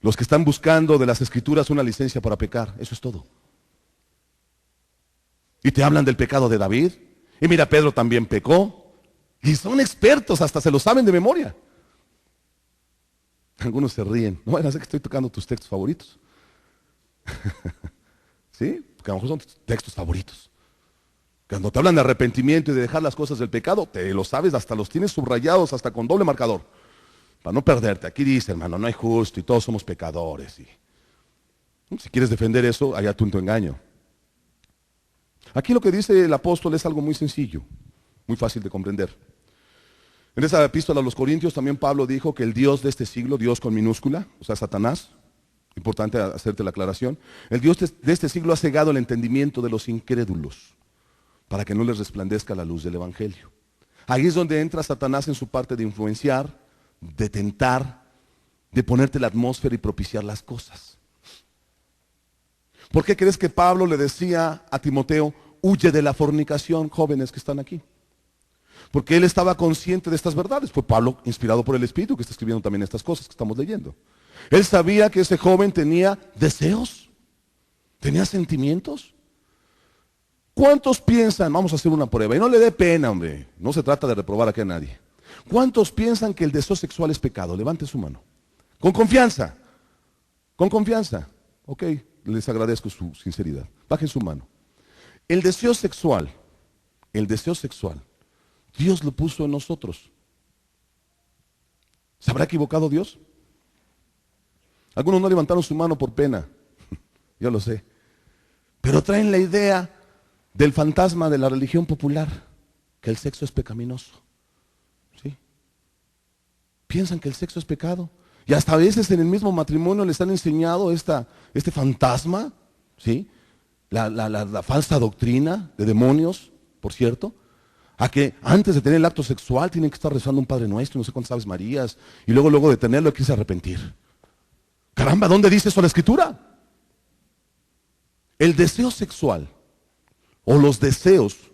Los que están buscando de las escrituras una licencia para pecar. Eso es todo. Y te hablan del pecado de David. Y mira, Pedro también pecó. Y son expertos, hasta se lo saben de memoria. Algunos se ríen. No van a ser que estoy tocando tus textos favoritos. ¿Sí? Porque a lo mejor son tus textos favoritos. Cuando te hablan de arrepentimiento y de dejar las cosas del pecado, te lo sabes, hasta los tienes subrayados, hasta con doble marcador. para no perderte. Aquí dice, hermano, no hay justo y todos somos pecadores. Y, si quieres defender eso, allá tú en tu engaño. Aquí lo que dice el apóstol es algo muy sencillo, muy fácil de comprender. En esa epístola a los Corintios también Pablo dijo que el Dios de este siglo, Dios con minúscula, o sea, Satanás, importante hacerte la aclaración, el Dios de este siglo ha cegado el entendimiento de los incrédulos para que no les resplandezca la luz del Evangelio. Ahí es donde entra Satanás en su parte de influenciar, de tentar, de ponerte la atmósfera y propiciar las cosas. ¿Por qué crees que Pablo le decía a Timoteo, huye de la fornicación, jóvenes que están aquí? Porque él estaba consciente de estas verdades. Fue Pablo, inspirado por el Espíritu, que está escribiendo también estas cosas que estamos leyendo. Él sabía que ese joven tenía deseos, tenía sentimientos. ¿Cuántos piensan, vamos a hacer una prueba, y no le dé pena, hombre, no se trata de reprobar aquí a nadie. ¿Cuántos piensan que el deseo sexual es pecado? Levante su mano. Con confianza, ok, les agradezco su sinceridad. Bajen su mano. El deseo sexual, Dios lo puso en nosotros. ¿Se habrá equivocado Dios? Algunos no levantaron su mano por pena, yo lo sé. Pero traen la idea del fantasma de la religión popular, que el sexo es pecaminoso. ¿Sí? Piensan que el sexo es pecado. Y hasta a veces en el mismo matrimonio les han enseñado este fantasma, ¿sí? La falsa doctrina de demonios, por cierto, a que antes de tener el acto sexual tienen que estar rezando un Padre Nuestro, no sé cuántas Aves Marías, y luego de tenerlo hay que irse a arrepentir. Caramba, ¿dónde dice eso la Escritura? El deseo sexual o los deseos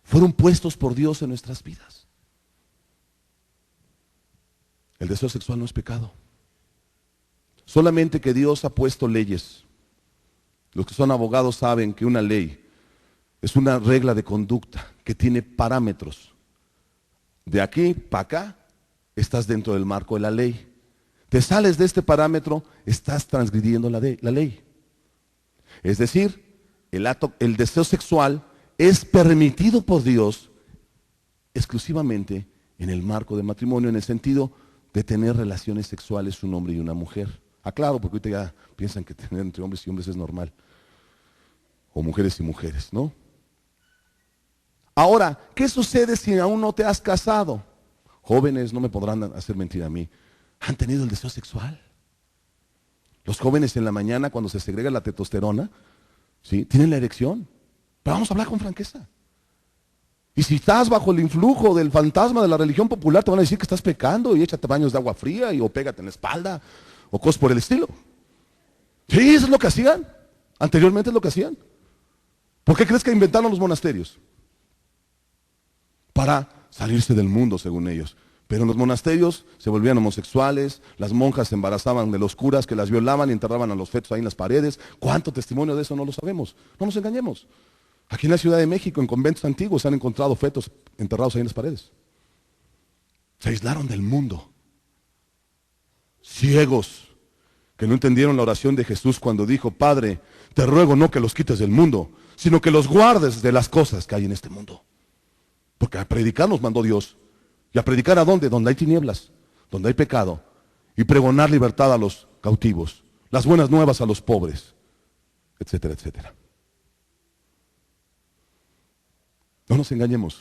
fueron puestos por Dios en nuestras vidas. El deseo sexual no es pecado. Solamente que Dios ha puesto leyes. Los que son abogados saben que una ley es una regla de conducta que tiene parámetros. De aquí para acá estás dentro del marco de la ley. Te sales de este parámetro, estás transgrediendo la ley. Es decir, el deseo sexual es permitido por Dios exclusivamente en el marco de matrimonio, en el sentido de tener relaciones sexuales un hombre y una mujer. Aclaro, porque ahorita ya piensan que tener entre hombres y hombres es normal. O mujeres y mujeres, ¿no? Ahora, ¿qué sucede si aún no te has casado? Jóvenes, no me podrán hacer mentir a mí. ¿Han tenido el deseo sexual? Los jóvenes en la mañana, cuando se segrega la testosterona, ¿sí?, tienen la erección. Pero vamos a hablar con franqueza. Y si estás bajo el influjo del fantasma de la religión popular, te van a decir que estás pecando y échate baños de agua fría o pégate en la espalda o cosas por el estilo. Sí, eso es lo que hacían. Anteriormente es lo que hacían. ¿Por qué crees que inventaron los monasterios? Para salirse del mundo, según ellos. Pero en los monasterios se volvían homosexuales, las monjas se embarazaban de los curas que las violaban y enterraban a los fetos ahí en las paredes. ¿Cuánto testimonio de eso no lo sabemos? No nos engañemos. Aquí en la Ciudad de México, en conventos antiguos, se han encontrado fetos enterrados ahí en las paredes. Se aislaron del mundo. Ciegos, que no entendieron la oración de Jesús cuando dijo, Padre, te ruego no que los quites del mundo, sino que los guardes de las cosas que hay en este mundo. Porque a predicar nos mandó Dios. ¿Y a predicar a dónde? Donde hay tinieblas, donde hay pecado. Y pregonar libertad a los cautivos, las buenas nuevas a los pobres, etcétera, etcétera. No nos engañemos.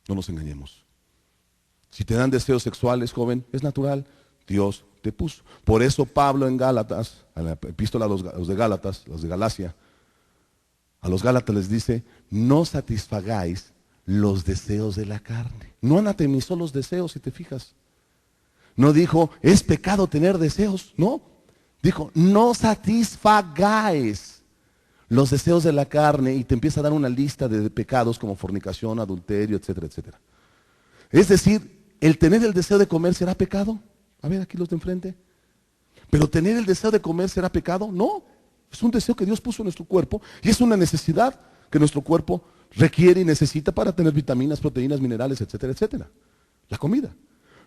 No nos engañemos. Si te dan deseos sexuales, joven, es natural. Dios te puso. Por eso Pablo en Gálatas, en la epístola a los de Gálatas, los de Galacia, a los Gálatas les dice, no satisfagáis los deseos de la carne. No anatemizó los deseos, si te fijas. No dijo, es pecado tener deseos. No. Dijo, no satisfagáis los deseos de la carne, y te empieza a dar una lista de pecados como fornicación, adulterio, etcétera, etcétera. Es decir, el tener el deseo de comer será pecado. A ver, aquí los de enfrente. Pero tener el deseo de comer será pecado. No, es un deseo que Dios puso en nuestro cuerpo y es una necesidad que nuestro cuerpo requiere y necesita para tener vitaminas, proteínas, minerales, etcétera, etcétera. La comida.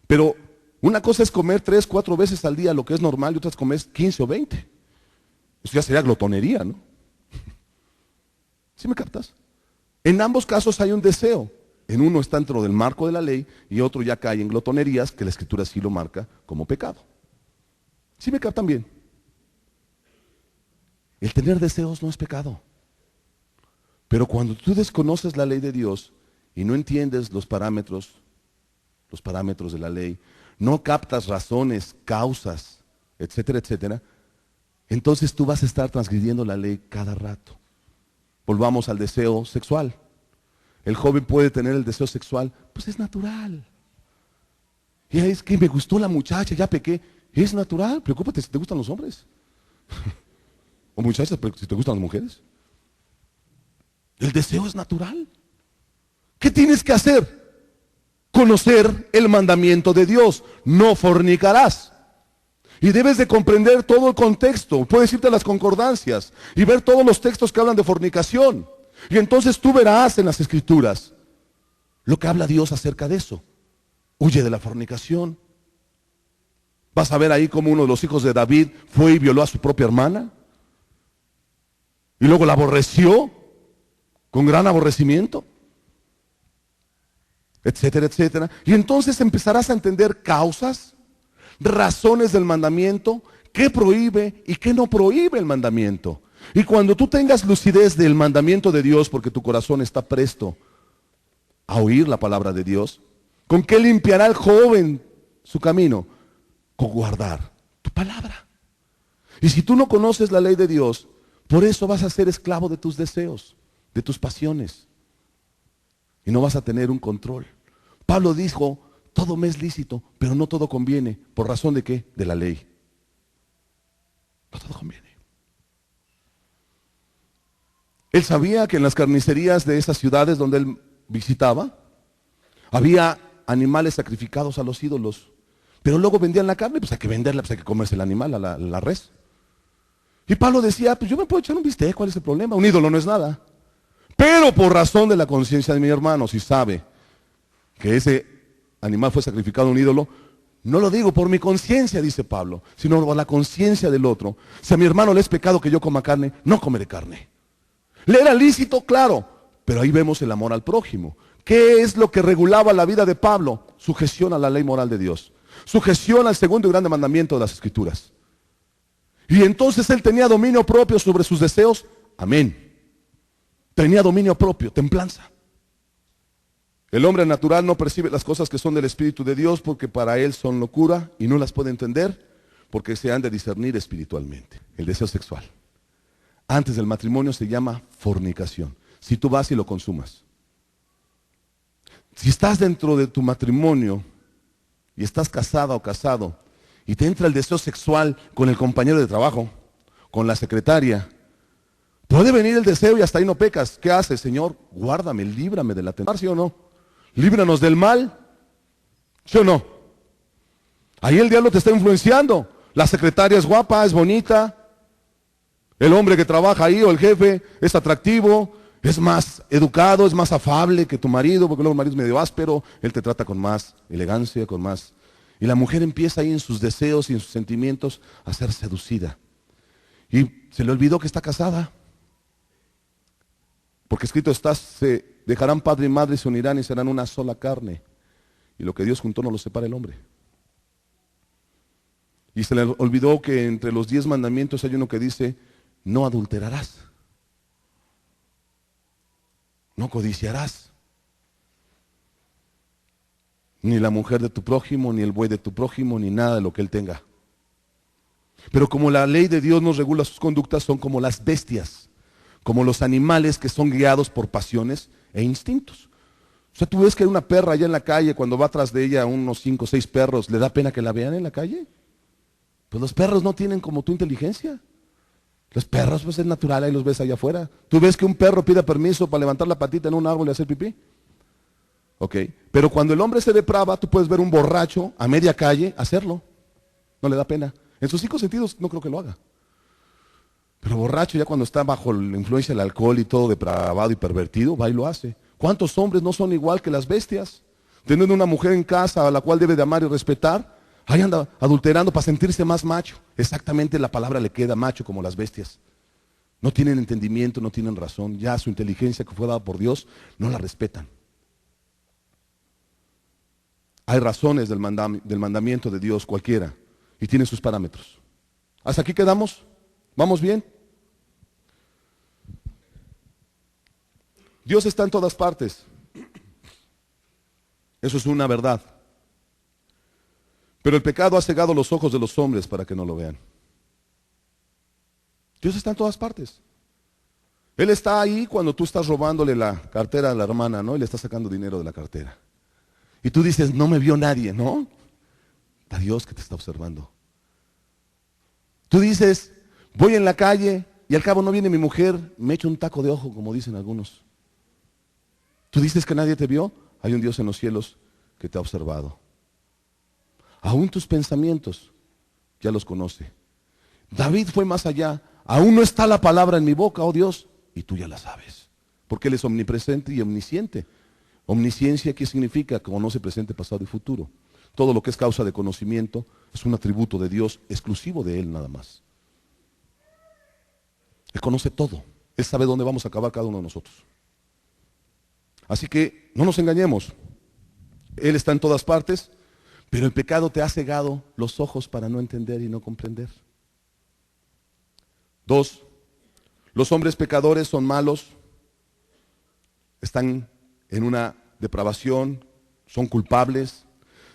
Pero una cosa es comer 3, 4 veces al día, lo que es normal, y otra es comer 15 o 20. Eso ya sería glotonería, ¿no? ¿Sí me captas? En ambos casos hay un deseo. En uno está dentro del marco de la ley y otro ya cae en glotonerías que la Escritura sí lo marca como pecado. ¿Sí me captan bien? El tener deseos no es pecado. Pero cuando tú desconoces la ley de Dios y no entiendes los parámetros de la ley, no captas razones, causas, etcétera, etcétera, entonces tú vas a estar transgrediendo la ley cada rato. Volvamos al deseo sexual. El joven puede tener el deseo sexual, pues es natural. Y es que me gustó la muchacha, ya pequé. Es natural, preocúpate si te gustan los hombres. O muchachas, si te gustan las mujeres. El deseo es natural. ¿Qué tienes que hacer? Conocer el mandamiento de Dios. No fornicarás. Y debes de comprender todo el contexto. Puedes irte a las concordancias y ver todos los textos que hablan de fornicación. Y entonces tú verás en las Escrituras lo que habla Dios acerca de eso. Huye de la fornicación. Vas a ver ahí cómo uno de los hijos de David fue y violó a su propia hermana. Y luego la aborreció con gran aborrecimiento. Etcétera, etcétera. Y entonces empezarás a entender causas, razones del mandamiento, qué prohíbe y qué no prohíbe el mandamiento. Y cuando tú tengas lucidez del mandamiento de Dios, porque tu corazón está presto a oír la palabra de Dios, ¿con qué limpiará el joven su camino? Con guardar tu palabra. Y si tú no conoces la ley de Dios, por eso vas a ser esclavo de tus deseos, de tus pasiones. Y no vas a tener un control. Pablo dijo, todo me es lícito, pero no todo conviene. ¿Por razón de qué? De la ley. No todo conviene. Él sabía que en las carnicerías de esas ciudades donde él visitaba, había animales sacrificados a los ídolos. Pero luego vendían la carne, pues hay que venderla, pues hay que comerse el animal, a la res. Y Pablo decía, pues yo me puedo echar un bistec, ¿cuál es el problema? Un ídolo no es nada. Pero por razón de la conciencia de mi hermano, si sabe que ese animal fue sacrificado a un ídolo, no lo digo por mi conciencia, dice Pablo, sino por la conciencia del otro. Si a mi hermano le es pecado que yo coma carne, no comeré carne. Le era lícito, claro, pero ahí vemos el amor al prójimo. ¿Qué es lo que regulaba la vida de Pablo? Sujeción a la ley moral de Dios. Sujeción al segundo y grande mandamiento de las Escrituras. Y entonces él tenía dominio propio sobre sus deseos. Amén. Tenía dominio propio, templanza. El hombre natural no percibe las cosas que son del Espíritu de Dios porque para él son locura y no las puede entender porque se han de discernir espiritualmente. El deseo sexual. Antes del matrimonio se llama fornicación. Si tú vas y lo consumas. Si estás dentro de tu matrimonio y estás casada o casado y te entra el deseo sexual con el compañero de trabajo, con la secretaria, puede venir el deseo y hasta ahí no pecas. ¿Qué haces, Señor? Guárdame, líbrame de la tentación, ¿sí o no? Líbranos del mal, ¿sí o no? Ahí el diablo te está influenciando. La secretaria es guapa, es bonita. El hombre que trabaja ahí o el jefe es atractivo, es más educado, es más afable que tu marido, porque luego el marido es medio áspero, él te trata con más elegancia, con más... Y la mujer empieza ahí en sus deseos y en sus sentimientos a ser seducida. Y se le olvidó que está casada. Porque escrito está, se dejarán padre y madre, se unirán y serán una sola carne. Y lo que Dios juntó no lo separa el hombre. Y se le olvidó que entre los 10 mandamientos hay uno que dice, no adulterarás. No codiciarás. Ni la mujer de tu prójimo, ni el buey de tu prójimo, ni nada de lo que él tenga. Pero como la ley de Dios nos regula sus conductas, son como las bestias, como los animales que son guiados por pasiones e instintos. O sea, tú ves que hay una perra allá en la calle, cuando va atrás de ella unos 5 o 6 perros, ¿le da pena que la vean en la calle? Pues los perros no tienen como tu inteligencia. Los perros, pues es natural, ahí los ves allá afuera. ¿Tú ves que un perro pide permiso para levantar la patita en un árbol y hacer pipí? Ok, pero cuando el hombre se deprava, tú puedes ver un borracho a media calle hacerlo. No le da pena. En sus 5 sentidos no creo que lo haga. Pero borracho ya cuando está bajo la influencia del alcohol y todo depravado y pervertido, va y lo hace. ¿Cuántos hombres no son igual que las bestias? Teniendo una mujer en casa a la cual debe de amar y respetar, ahí anda adulterando para sentirse más macho. Exactamente la palabra le queda macho como las bestias. No tienen entendimiento, no tienen razón. Ya su inteligencia que fue dada por Dios, no la respetan. Hay razones del mandamiento de Dios cualquiera y tiene sus parámetros. ¿Hasta aquí quedamos? ¿Vamos bien? Dios está en todas partes. Eso es una verdad. Pero el pecado ha cegado los ojos de los hombres para que no lo vean. Dios está en todas partes. Él está ahí cuando tú estás robándole la cartera a la hermana, ¿no? Y le estás sacando dinero de la cartera. Y tú dices, no me vio nadie, ¿no? Está Dios que te está observando. Tú dices, voy en la calle y al cabo no viene mi mujer, me echo un taco de ojo, como dicen algunos. Tú dices que nadie te vio, hay un Dios en los cielos que te ha observado. Aún tus pensamientos ya los conoce. David fue más allá. Aún no está la palabra en mi boca, oh Dios, y tú ya la sabes. Porque Él es omnipresente y omnisciente. Omnisciencia, ¿qué significa? Conoce presente, pasado y futuro. Todo lo que es causa de conocimiento es un atributo de Dios exclusivo de Él nada más. Él conoce todo. Él sabe dónde vamos a acabar cada uno de nosotros. Así que no nos engañemos. Él está en todas partes, pero el pecado te ha cegado los ojos para no entender y no comprender. 2. Los hombres pecadores son malos, están en una depravación, son culpables.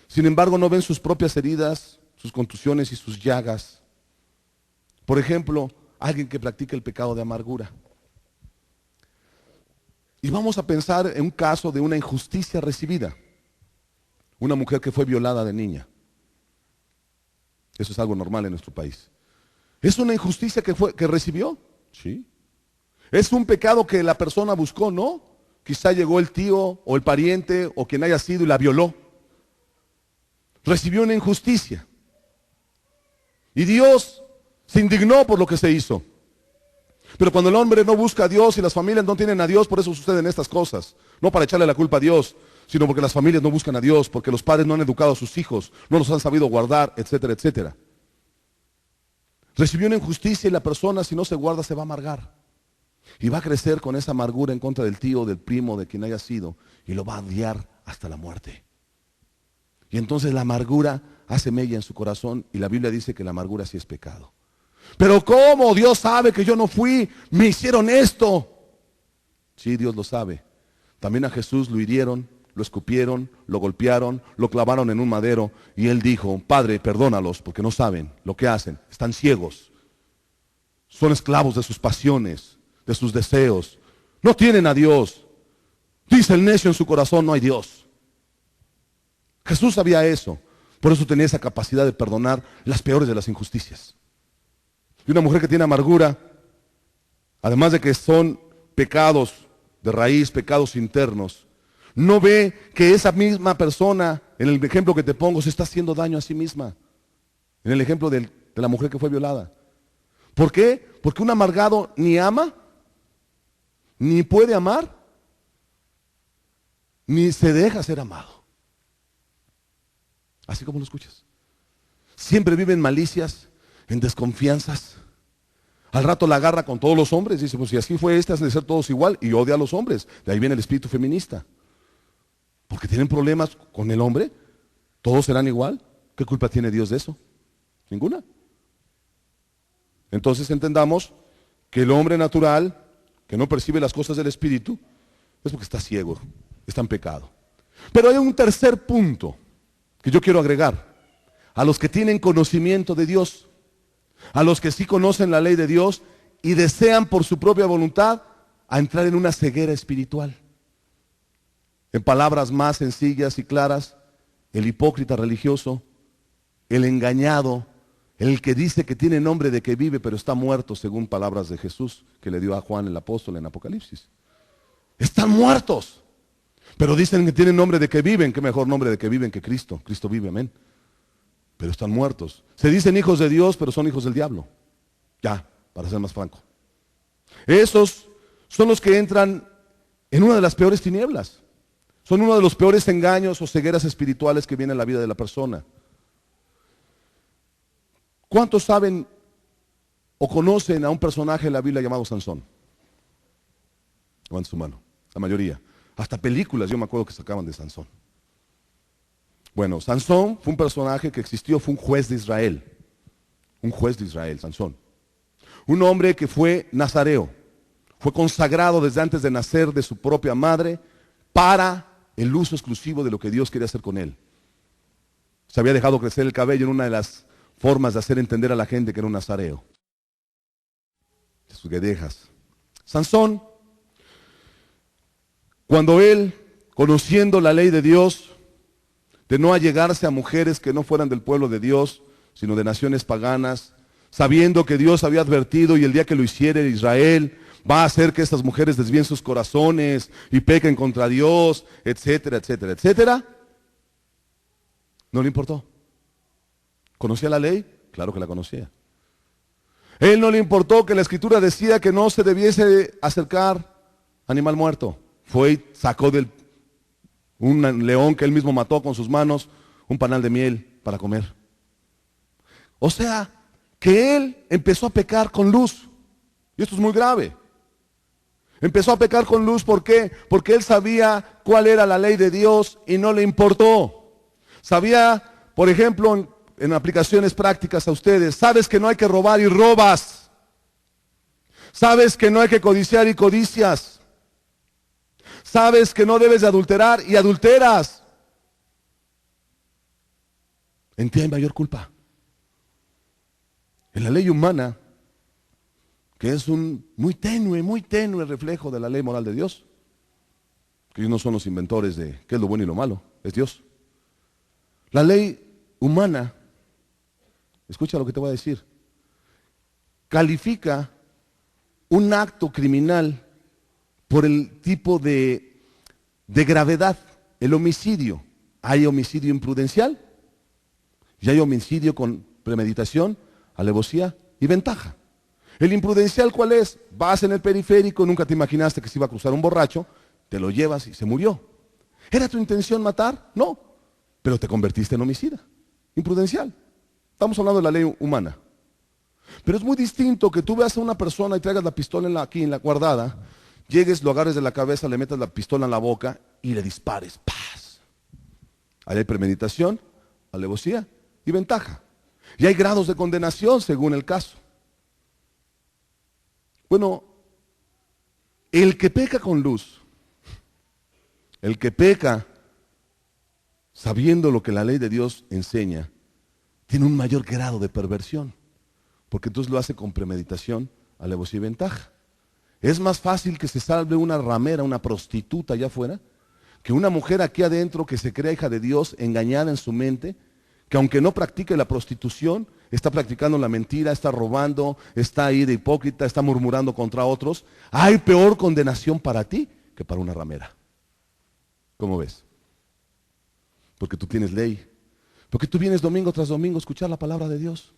Sin embargo, no ven sus propias heridas, sus contusiones y sus llagas. Por ejemplo, alguien que practica el pecado de amargura. Y vamos a pensar en un caso de una injusticia recibida. Una mujer que fue violada de niña. Eso es algo normal en nuestro país. ¿Es una injusticia que recibió? Sí. ¿Es un pecado que la persona buscó? No. Quizá llegó el tío o el pariente o quien haya sido y la violó. Recibió una injusticia. Y Dios se indignó por lo que se hizo. Pero cuando el hombre no busca a Dios y las familias no tienen a Dios, por eso suceden estas cosas. No para echarle la culpa a Dios, sino porque las familias no buscan a Dios, porque los padres no han educado a sus hijos, no los han sabido guardar, etcétera, etcétera. Recibió una injusticia y la persona, si no se guarda, se va a amargar. Y va a crecer con esa amargura en contra del tío, del primo, de quien haya sido, y lo va a odiar hasta la muerte. Y entonces la amargura hace mella en su corazón, y la Biblia dice que la amargura sí es pecado. Pero ¿cómo? Dios sabe que yo no fui, me hicieron esto. Sí, Dios lo sabe. También a Jesús lo hirieron, lo escupieron, lo golpearon, lo clavaron en un madero, y Él dijo, Padre, perdónalos, porque no saben lo que hacen, están ciegos, son esclavos de sus pasiones, de sus deseos, no tienen a Dios. Dice el necio en su corazón, no hay Dios. Jesús sabía eso, por eso tenía esa capacidad de perdonar las peores de las injusticias. Y una mujer que tiene amargura, además de que son pecados de raíz, pecados internos, no ve que esa misma persona, en el ejemplo que te pongo, se está haciendo daño a sí misma. En el ejemplo de la mujer que fue violada. ¿Por qué? Porque un amargado ni ama, ni puede amar, ni se deja ser amado. Así como lo escuchas. Siempre vive en malicias, en desconfianzas. Al rato la agarra con todos los hombres. Dice, pues si así fue este, hacen de ser todos igual. Y odia a los hombres. De ahí viene el espíritu feminista. Porque tienen problemas con el hombre. Todos serán igual. ¿Qué culpa tiene Dios de eso? Ninguna. Entonces entendamos que el hombre natural, que no percibe las cosas del espíritu, es porque está ciego, está en pecado. Pero hay un tercer punto que yo quiero agregar. A los que tienen conocimiento de Dios, a los que sí conocen la ley de Dios y desean por su propia voluntad a entrar en una ceguera espiritual. En palabras más sencillas y claras, el hipócrita religioso, el engañado, el que dice que tiene nombre de que vive pero está muerto, según palabras de Jesús que le dio a Juan el apóstol en Apocalipsis. Están muertos, pero dicen que tienen nombre de que viven. Qué mejor nombre de que viven que Cristo. Cristo vive, amén. Pero están muertos. Se dicen hijos de Dios, pero son hijos del diablo. Ya, para ser más franco. Esos son los que entran en una de las peores tinieblas. Son uno de los peores engaños o cegueras espirituales que viene en la vida de la persona. ¿Cuántos saben o conocen a un personaje en la Biblia llamado Sansón? Levanten su mano, la mayoría. Hasta películas yo me acuerdo que sacaban de Sansón. Bueno, Sansón fue un personaje que existió, fue un juez de Israel. Un juez de Israel, Sansón. Un hombre que fue nazareo. Fue consagrado desde antes de nacer de su propia madre para el uso exclusivo de lo que Dios quería hacer con él. Se había dejado crecer el cabello en una de las formas de hacer entender a la gente que era un nazareo. Sus guedejas. Sansón, cuando él, conociendo la ley de Dios, de no allegarse a mujeres que no fueran del pueblo de Dios, sino de naciones paganas, sabiendo que Dios había advertido y el día que lo hiciere Israel, va a hacer que estas mujeres desvíen sus corazones y pequen contra Dios, etcétera, etcétera, etcétera. No le importó. ¿Conocía la ley? Claro que la conocía. Él no le importó que la escritura decía que no se debiese acercar animal muerto. Fue y sacó un león que él mismo mató con sus manos, un panal de miel para comer. O sea, que él empezó a pecar con luz. Y esto es muy grave. Empezó a pecar con luz, ¿por qué? Porque él sabía cuál era la ley de Dios y no le importó. Sabía, por ejemplo, en aplicaciones prácticas a ustedes, sabes que no hay que robar y robas. Sabes que no hay que codiciar y codicias. Sabes que no debes de adulterar y adulteras. En ti hay mayor culpa. En la ley humana, que es un muy tenue reflejo de la ley moral de Dios, que ellos no son los inventores de qué es lo bueno y lo malo, es Dios. La ley humana, escucha lo que te voy a decir, califica un acto criminal por el tipo de gravedad, el homicidio. Hay homicidio imprudencial y hay homicidio con premeditación, alevosía y ventaja. El imprudencial, ¿cuál es? Vas en el periférico, nunca te imaginaste que se iba a cruzar un borracho, te lo llevas y se murió. ¿Era tu intención matar? No, pero te convertiste en homicida. Imprudencial. Estamos hablando de la ley humana. Pero es muy distinto que tú veas a una persona y traigas la pistola aquí en la guardada, llegues, lo agarres de la cabeza, le metas la pistola en la boca y le dispares. ¡Paz! Ahí hay premeditación, alevosía y ventaja. Y hay grados de condenación según el caso. Bueno, el que peca con luz, el que peca sabiendo lo que la ley de Dios enseña, tiene un mayor grado de perversión, porque entonces lo hace con premeditación, alevosía y ventaja. Es más fácil que se salve una ramera, una prostituta allá afuera, que una mujer aquí adentro que se crea hija de Dios, engañada en su mente, que aunque no practique la prostitución, está practicando la mentira, está robando, está ahí de hipócrita, está murmurando contra otros. Hay peor condenación para ti que para una ramera. ¿Cómo ves? Porque tú tienes ley. Porque tú vienes domingo tras domingo a escuchar la palabra de Dios.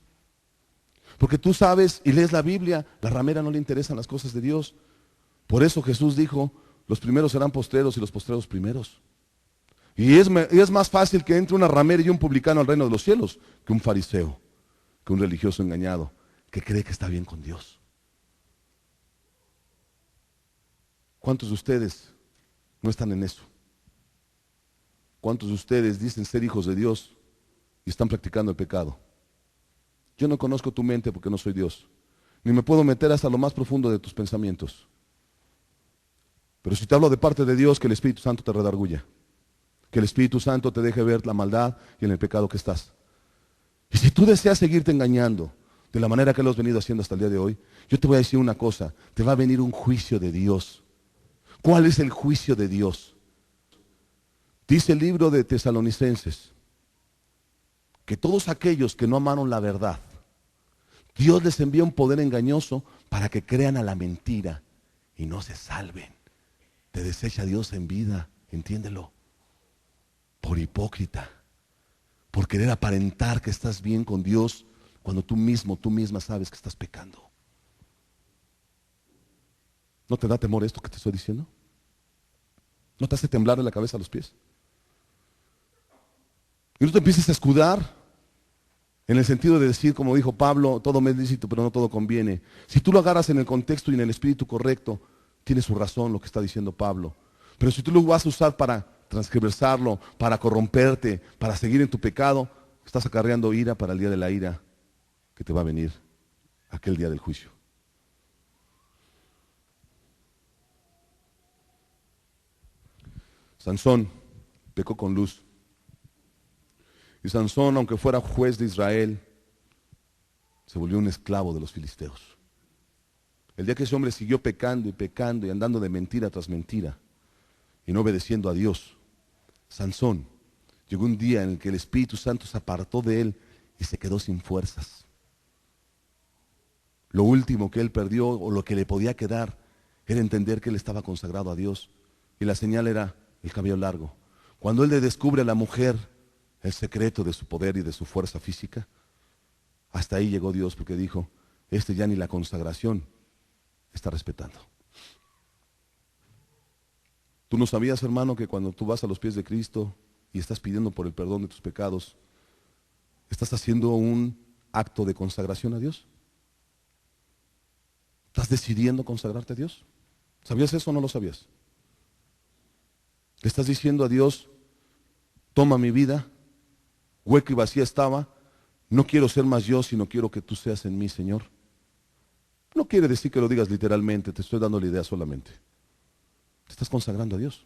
Porque tú sabes y lees la Biblia, la ramera no le interesan las cosas de Dios. Por eso Jesús dijo, los primeros serán postreros y los postreros primeros. Y es más fácil que entre una ramera y un publicano al reino de los cielos que un fariseo, que un religioso engañado, que cree que está bien con Dios. ¿Cuántos de ustedes no están en eso? ¿Cuántos de ustedes dicen ser hijos de Dios y están practicando el pecado? Yo no conozco tu mente porque no soy Dios, ni me puedo meter hasta lo más profundo de tus pensamientos. Pero si te hablo de parte de Dios, que el Espíritu Santo te redarguya, que el Espíritu Santo te deje ver la maldad y en el pecado que estás. Y si tú deseas seguirte engañando de la manera que lo has venido haciendo hasta el día de hoy, yo te voy a decir una cosa, te va a venir un juicio de Dios. ¿Cuál es el juicio de Dios? Dice el libro de Tesalonicenses que todos aquellos que no amaron la verdad, Dios les envía un poder engañoso para que crean a la mentira y no se salven. Te desecha Dios en vida, entiéndelo. Por hipócrita, por querer aparentar que estás bien con Dios cuando tú misma sabes que estás pecando. ¿No te da temor esto que te estoy diciendo? ¿No te hace temblar de la cabeza a los pies? Y no te empieces a escudar en el sentido de decir, como dijo Pablo, todo me es lícito, pero no todo conviene. Si tú lo agarras en el contexto y en el espíritu correcto, tiene su razón lo que está diciendo Pablo. Pero si tú lo vas a usar para transgiversarlo, para corromperte, para seguir en tu pecado, estás acarreando ira para el día de la ira que te va a venir, aquel día del juicio. Sansón pecó con luz. Y Sansón, aunque fuera juez de Israel, se volvió un esclavo de los filisteos. El día que ese hombre siguió pecando y andando de mentira tras mentira y no obedeciendo a Dios, Sansón, llegó un día en el que el Espíritu Santo se apartó de él y se quedó sin fuerzas. Lo último que él perdió, o lo que le podía quedar, era entender que él estaba consagrado a Dios. Y la señal era el cabello largo. Cuando él le descubre a la mujer el secreto de su poder y de su fuerza física, hasta ahí llegó Dios, porque dijo, este ya ni la consagración está respetando. ¿Tú no sabías, hermano, que cuando tú vas a los pies de Cristo y estás pidiendo por el perdón de tus pecados, estás haciendo un acto de consagración a Dios? ¿Estás decidiendo consagrarte a Dios? ¿Sabías eso o no lo sabías? Le estás diciendo a Dios, toma mi vida, hueca y vacía estaba, no quiero ser más yo, sino quiero que tú seas en mí, Señor. No quiere decir que lo digas literalmente, te estoy dando la idea solamente. Te estás consagrando a Dios.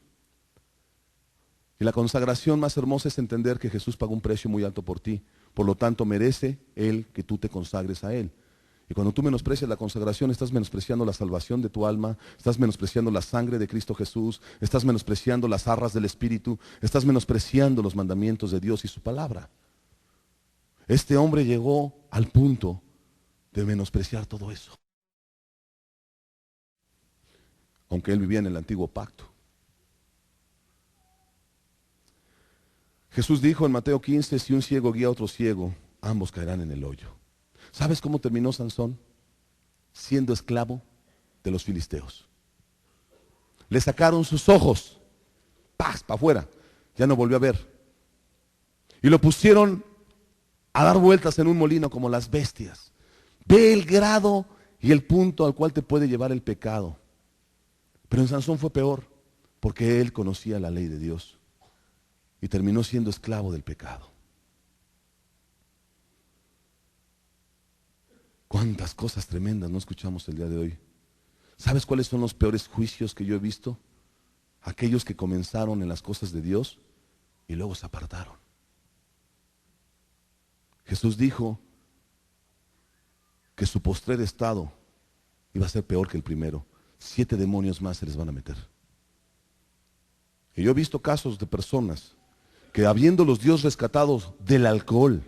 Y la consagración más hermosa es entender que Jesús pagó un precio muy alto por ti. Por lo tanto, merece Él que tú te consagres a Él. Y cuando tú menosprecias la consagración, estás menospreciando la salvación de tu alma, estás menospreciando la sangre de Cristo Jesús, estás menospreciando las arras del Espíritu, estás menospreciando los mandamientos de Dios y su palabra. Este hombre llegó al punto de menospreciar todo eso. Aunque él vivía en el antiguo pacto. Jesús dijo en Mateo 15, si un ciego guía a otro ciego, ambos caerán en el hoyo. ¿Sabes cómo terminó Sansón? Siendo esclavo de los filisteos. Le sacaron sus ojos, ¡paz!, para afuera. Ya no volvió a ver. Y lo pusieron a dar vueltas en un molino como las bestias. Ve el grado y el punto al cual te puede llevar el pecado. Pero en Sansón fue peor, porque él conocía la ley de Dios y terminó siendo esclavo del pecado. Cuántas cosas tremendas no escuchamos el día de hoy. ¿Sabes cuáles son los peores juicios que yo he visto? Aquellos que comenzaron en las cosas de Dios y luego se apartaron. Jesús dijo que su postrer estado iba a ser peor que el primero. 7 demonios más se les van a meter. Y yo he visto casos de personas que, habiéndolos Dios rescatados del alcohol,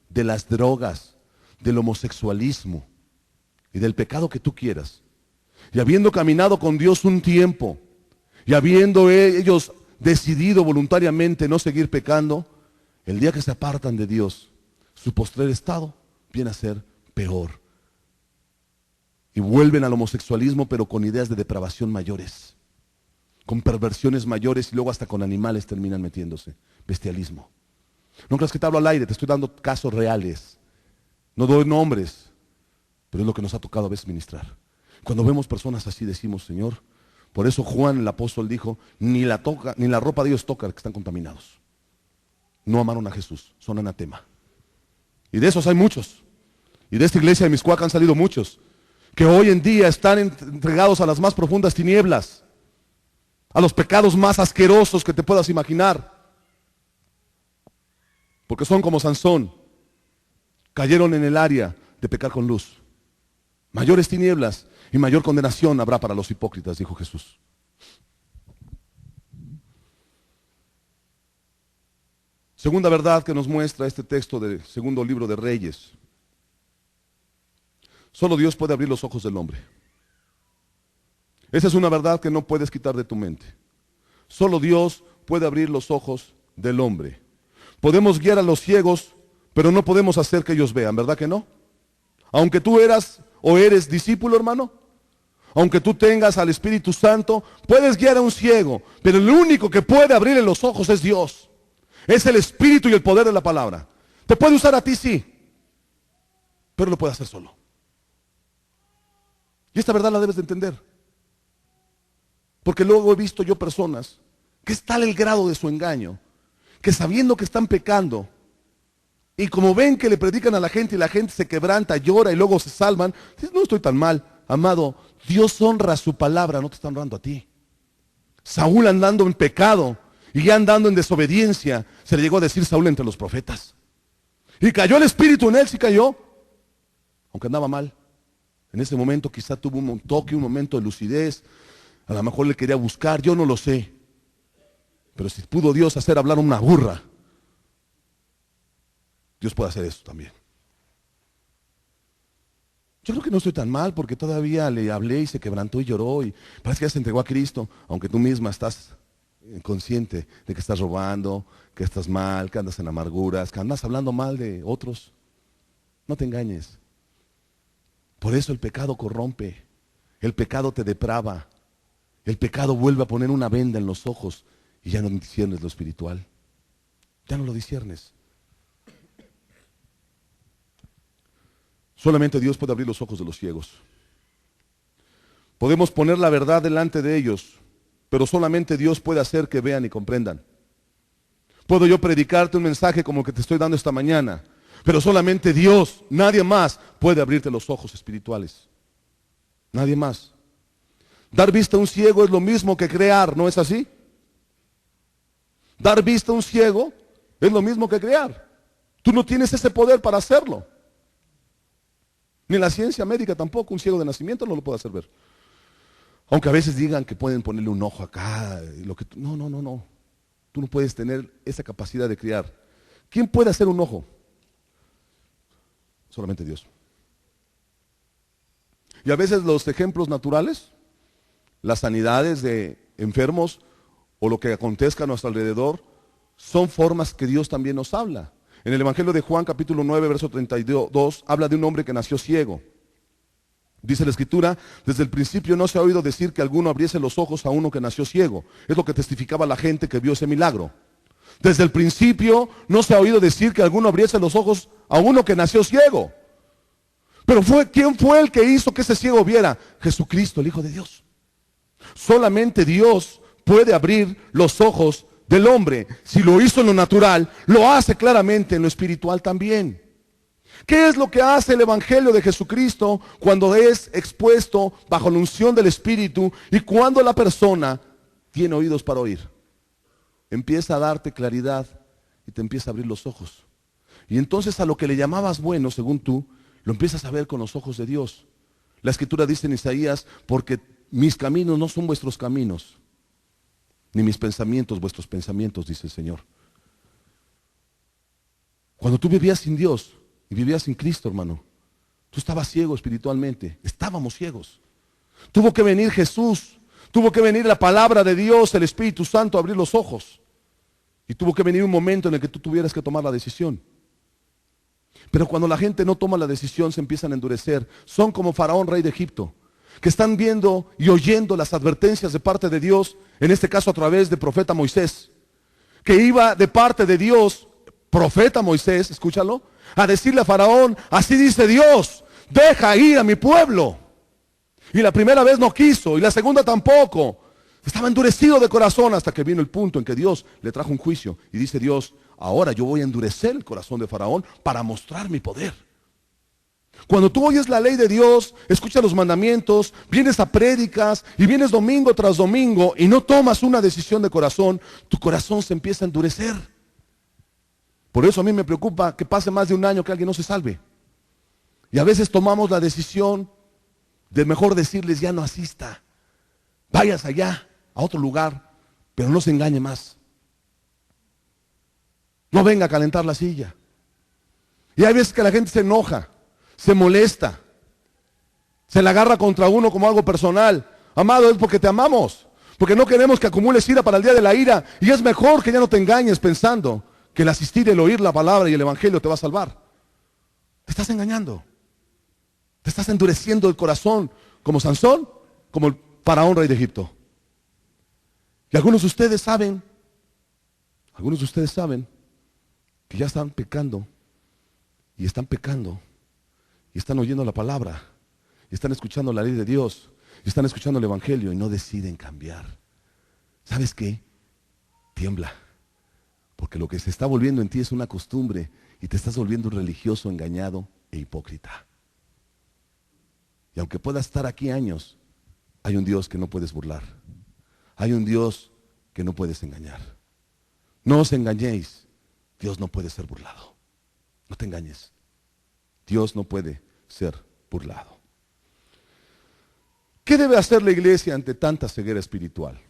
de las drogas, del homosexualismo y del pecado que tú quieras, y habiendo caminado con Dios un tiempo, y habiendo ellos decidido voluntariamente no seguir pecando, el día que se apartan de Dios, su postrer estado viene a ser peor. Y vuelven al homosexualismo, pero con ideas de depravación mayores, con perversiones mayores, y luego hasta con animales terminan metiéndose. Bestialismo. No creas que te hablo al aire, te estoy dando casos reales. No doy nombres, pero es lo que nos ha tocado a veces ministrar. Cuando vemos personas así decimos, Señor, por eso Juan el apóstol dijo, ni la ropa de Dios toca, que están contaminados. No amaron a Jesús, son anatema. Y de esos hay muchos. Y de esta iglesia de Mixcoac han salido muchos, que hoy en día están entregados a las más profundas tinieblas, a los pecados más asquerosos que te puedas imaginar. Porque son como Sansón, cayeron en el área de pecar con luz. Mayores tinieblas y mayor condenación habrá para los hipócritas, dijo Jesús. Segunda verdad que nos muestra este texto del segundo libro de Reyes. Solo Dios puede abrir los ojos del hombre. Esa es una verdad que no puedes quitar de tu mente. Solo Dios puede abrir los ojos del hombre. Podemos guiar a los ciegos, pero no podemos hacer que ellos vean, ¿verdad que no? Aunque tú eras o eres discípulo, hermano, aunque tú tengas al Espíritu Santo, puedes guiar a un ciego, pero el único que puede abrirle los ojos es Dios. Es el Espíritu y el poder de la palabra. Te puede usar a ti, sí, pero lo puede hacer solo. Y esta verdad la debes de entender. Porque luego he visto yo personas Que es tal el grado de su engaño, que sabiendo que están pecando, y como ven que le predican a la gente y la gente se quebranta, llora y luego se salvan, dicen, no estoy tan mal. Amado, Dios honra su palabra, no te está honrando a ti. Saúl andando en pecado y ya andando en desobediencia, se le llegó a decir Saúl entre los profetas. Y cayó el espíritu en él, sí cayó, aunque andaba mal. En ese momento quizá tuvo un toque, un momento de lucidez, a lo mejor le quería buscar, yo no lo sé. Pero si pudo Dios hacer hablar una burra, Dios puede hacer eso también. Yo creo que no estoy tan mal porque todavía le hablé y se quebrantó y lloró y parece que ya se entregó a Cristo, aunque tú misma estás consciente de que estás robando, que estás mal, que andas en amarguras, que andas hablando mal de otros. No te engañes. Por eso el pecado corrompe, el pecado te deprava, el pecado vuelve a poner una venda en los ojos y ya no disciernes lo espiritual. Ya no lo disciernes. Solamente Dios puede abrir los ojos de los ciegos. Podemos poner la verdad delante de ellos, pero solamente Dios puede hacer que vean y comprendan. Puedo yo predicarte un mensaje como el que te estoy dando esta mañana, pero solamente Dios, nadie más, puede abrirte los ojos espirituales. Nadie más. Dar vista a un ciego es lo mismo que crear, ¿no es así? Dar vista a un ciego es lo mismo que crear. Tú no tienes ese poder para hacerlo. Ni la ciencia médica tampoco, un ciego de nacimiento no lo puede hacer ver. Aunque a veces digan que pueden ponerle un ojo acá, no. Tú no puedes tener esa capacidad de crear. ¿Quién puede hacer un ojo? Solamente Dios. Y a veces los ejemplos naturales, las sanidades de enfermos o lo que acontezca a nuestro alrededor, son formas que Dios también nos habla. En el Evangelio de Juan, capítulo 9, verso 32, habla de un hombre que nació ciego. Dice la Escritura, desde el principio no se ha oído decir que alguno abriese los ojos a uno que nació ciego. Es lo que testificaba la gente que vio ese milagro. Desde el principio no se ha oído decir que alguno abriese los ojos a uno que nació ciego. Pero ¿quién fue el que hizo que ese ciego viera? Jesucristo, el Hijo de Dios. Solamente Dios puede abrir los ojos del hombre. Si lo hizo en lo natural, lo hace claramente en lo espiritual también. ¿Qué es lo que hace el Evangelio de Jesucristo cuando es expuesto bajo la unción del Espíritu y cuando la persona tiene oídos para oír? Empieza a darte claridad y te empieza a abrir los ojos. Y entonces a lo que le llamabas bueno, según tú, lo empiezas a ver con los ojos de Dios. La Escritura dice en Isaías, porque mis caminos no son vuestros caminos, ni mis pensamientos vuestros pensamientos, dice el Señor. Cuando tú vivías sin Dios y vivías sin Cristo, hermano, tú estabas ciego espiritualmente, estábamos ciegos. Tuvo que venir Jesús, tuvo que venir la palabra de Dios, el Espíritu Santo, a abrir los ojos. Y tuvo que venir un momento en el que tú tuvieras que tomar la decisión. Pero cuando la gente no toma la decisión, se empiezan a endurecer. Son como Faraón, rey de Egipto, que están viendo y oyendo las advertencias de parte de Dios, en este caso a través del profeta Moisés, que iba de parte de Dios, profeta Moisés, escúchalo, a decirle a Faraón, así dice Dios, deja ir a mi pueblo. Y la primera vez no quiso, y la segunda tampoco. Estaba endurecido de corazón hasta que vino el punto en que Dios le trajo un juicio. Y dice Dios, ahora yo voy a endurecer el corazón de Faraón para mostrar mi poder. Cuando tú oyes la ley de Dios, escuchas los mandamientos, vienes a prédicas y vienes domingo tras domingo y no tomas una decisión de corazón, tu corazón se empieza a endurecer. Por eso a mí me preocupa que pase más de un año que alguien no se salve. Y a veces tomamos la decisión de mejor decirles, ya no asista, vayas allá, a otro lugar, pero no se engañe más. No venga a calentar la silla. Y hay veces que la gente se enoja, se molesta, se la agarra contra uno como algo personal. Amado, es porque te amamos, porque no queremos que acumules ira para el día de la ira. Y es mejor que ya no te engañes pensando que el asistir, el oír la palabra y el evangelio te va a salvar. Te estás engañando. Te estás endureciendo el corazón como Sansón, como el Faraón, rey de Egipto. Y algunos de ustedes saben que ya están pecando y están oyendo la palabra y están escuchando la ley de Dios y están escuchando el evangelio y no deciden cambiar. ¿Sabes qué? tiembla. Porque lo que se está volviendo en ti es una costumbre y te estás volviendo un religioso engañado e hipócrita. Y aunque puedas estar aquí años, hay un Dios que no puedes burlar. Hay un Dios que no puedes engañar. No os engañéis. Dios no puede ser burlado. No te engañes. Dios no puede ser burlado. ¿Qué debe hacer la iglesia ante tanta ceguera espiritual?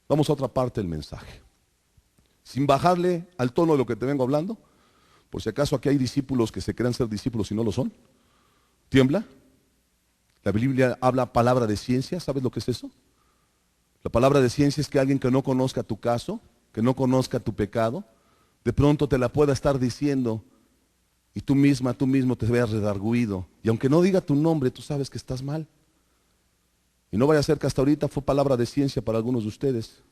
Vamos a otra parte del mensaje. Sin bajarle al tono de lo que te vengo hablando, por si acaso aquí hay discípulos que se crean ser discípulos y no lo son. ¿Tiembla? La Biblia habla palabra de ciencia. ¿Sabes lo que es eso? La palabra de ciencia es que alguien que no conozca tu caso, que no conozca tu pecado, de pronto te la pueda estar diciendo y tú mismo te veas redarguido. Y aunque no diga tu nombre, tú sabes que estás mal. Y no vaya a ser que hasta ahorita fue palabra de ciencia para algunos de ustedes.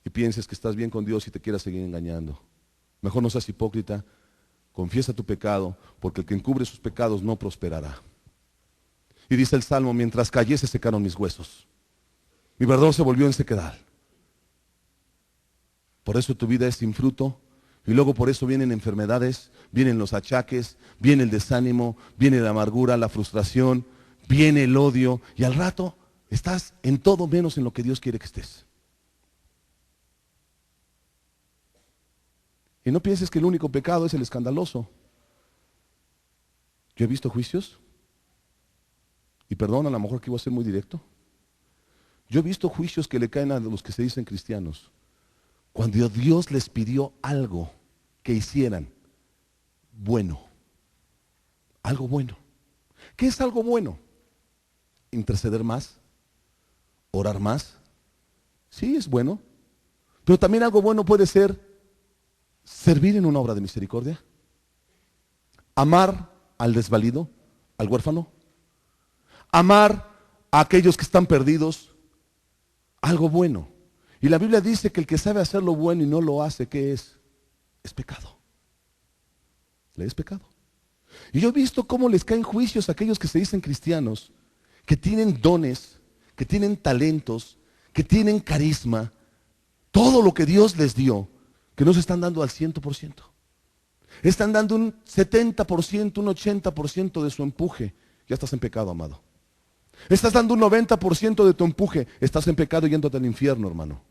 Y pienses que estás bien con Dios y te quieras seguir engañando. Mejor no seas hipócrita, confiesa tu pecado, porque el que encubre sus pecados no prosperará. Y dice el Salmo, mientras callé se secaron mis huesos. Mi verdor se volvió en sequedal. Por eso tu vida es sin fruto. Y luego por eso vienen enfermedades, vienen los achaques, viene el desánimo, viene la amargura, la frustración, viene el odio. Y al rato estás en todo menos en lo que Dios quiere que estés. Y no pienses que el único pecado es el escandaloso. Yo he visto juicios. Y perdón, a lo mejor aquí voy a ser muy directo. Yo he visto juicios que le caen a los que se dicen cristianos. Cuando Dios les pidió algo que hicieran bueno. Algo bueno. ¿Qué es algo bueno? Interceder más. Orar más. Sí, es bueno. Pero también algo bueno puede ser servir en una obra de misericordia. Amar al desvalido, al huérfano. Amar a aquellos que están perdidos. Algo bueno. Y la Biblia dice que el que sabe hacer lo bueno y no lo hace, ¿qué es? Es pecado. Le es pecado. Y yo he visto cómo les caen juicios a aquellos que se dicen cristianos, que tienen dones, que tienen talentos, que tienen carisma, todo lo que Dios les dio, que no se están dando al 100%. Están dando un 70%, un 80% de su empuje. Ya estás en pecado, amado. Estás dando un 90% de tu empuje. Estás en pecado yéndote al infierno, hermano.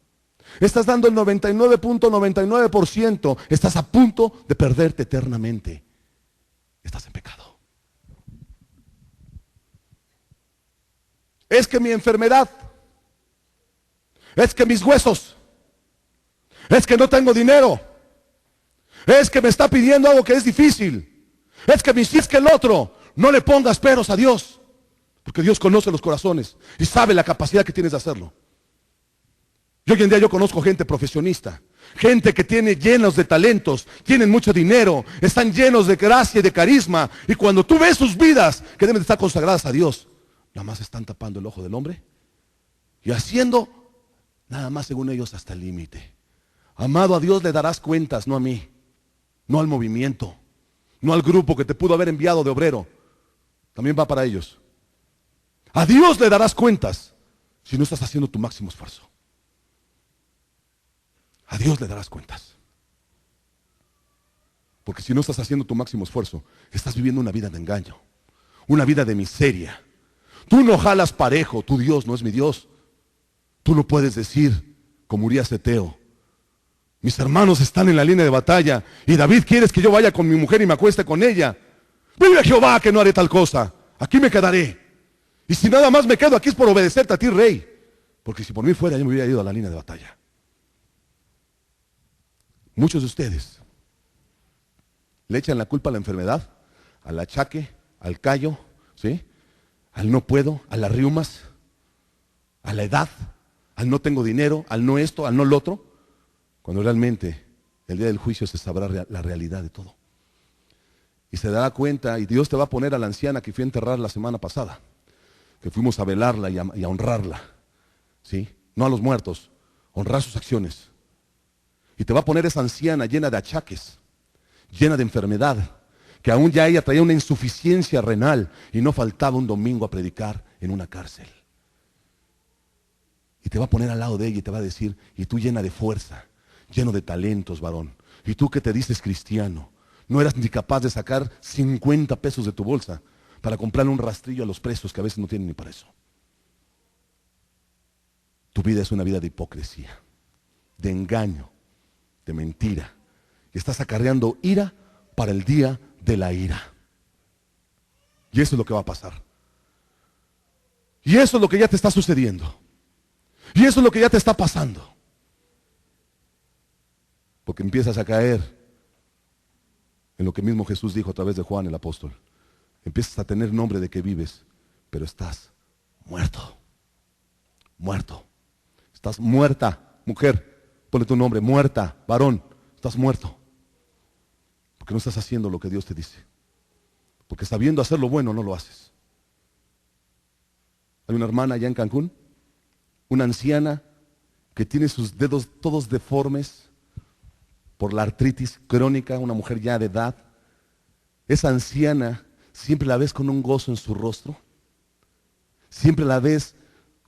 Estás dando el 99.99%. Estás a punto de perderte eternamente. Estás en pecado. Es que mi enfermedad, es que mis huesos, es que no tengo dinero, es que me está pidiendo algo que es difícil, es que es que el otro. No le pongas peros a Dios, porque Dios conoce los corazones y sabe la capacidad que tienes de hacerlo. Y hoy en día yo conozco gente profesionista, gente que tiene llenos de talentos, tienen mucho dinero, están llenos de gracia y de carisma, y cuando tú ves sus vidas que deben de estar consagradas a Dios, nada más están tapando el ojo del hombre y haciendo nada más según ellos hasta el límite. Amado, a Dios le darás cuentas, no a mí, no al movimiento, no al grupo que te pudo haber enviado de obrero. También va para ellos. A Dios le darás cuentas si no estás haciendo tu máximo esfuerzo. A Dios le darás cuentas. Porque si no estás haciendo tu máximo esfuerzo, estás viviendo una vida de engaño, una vida de miseria. Tú no jalas parejo, tu Dios no es mi Dios. Tú no puedes decir, como Urías Eteo, mis hermanos están en la línea de batalla y David quiere que yo vaya con mi mujer y me acueste con ella. Vive Jehová que no haré tal cosa. Aquí me quedaré. Y si nada más me quedo aquí es por obedecerte a ti, rey. Porque si por mí fuera, yo me hubiera ido a la línea de batalla. Muchos de ustedes le echan la culpa a la enfermedad, al achaque, al callo, ¿sí? Al no puedo, a las riumas, a la edad, al no tengo dinero, al no esto, al no lo otro, cuando realmente el día del juicio se sabrá la realidad de todo. Y se dará cuenta, y Dios te va a poner a la anciana que fui a enterrar la semana pasada, que fuimos a velarla y a honrarla, ¿sí? No a los muertos, honrar sus acciones. Y te va a poner esa anciana llena de achaques, llena de enfermedad, que aún ya ella traía una insuficiencia renal y no faltaba un domingo a predicar en una cárcel. Y te va a poner al lado de ella y te va a decir, y tú llena de fuerza, lleno de talentos, varón. Y tú que te dices cristiano, no eras ni capaz de sacar 50 pesos de tu bolsa para comprarle un rastrillo a los presos que a veces no tienen ni para eso. Tu vida es una vida de hipocresía, de engaño, de mentira. Y estás acarreando ira para el día de la ira. Y eso es lo que va a pasar. Y eso es lo que ya te está sucediendo. Y eso es lo que ya te está pasando. Porque empiezas a caer en lo que mismo Jesús dijo a través de Juan el apóstol. Empiezas a tener nombre de que vives, pero estás muerto. Muerto. Estás muerta, mujer. Ponle tu nombre, muerta, varón. Estás muerto. Porque no estás haciendo lo que Dios te dice. Porque sabiendo hacer lo bueno no lo haces. Hay una hermana allá en Cancún, una anciana que tiene sus dedos todos deformes por la artritis crónica, una mujer ya de edad. Esa anciana siempre la ves con un gozo en su rostro. Siempre la ves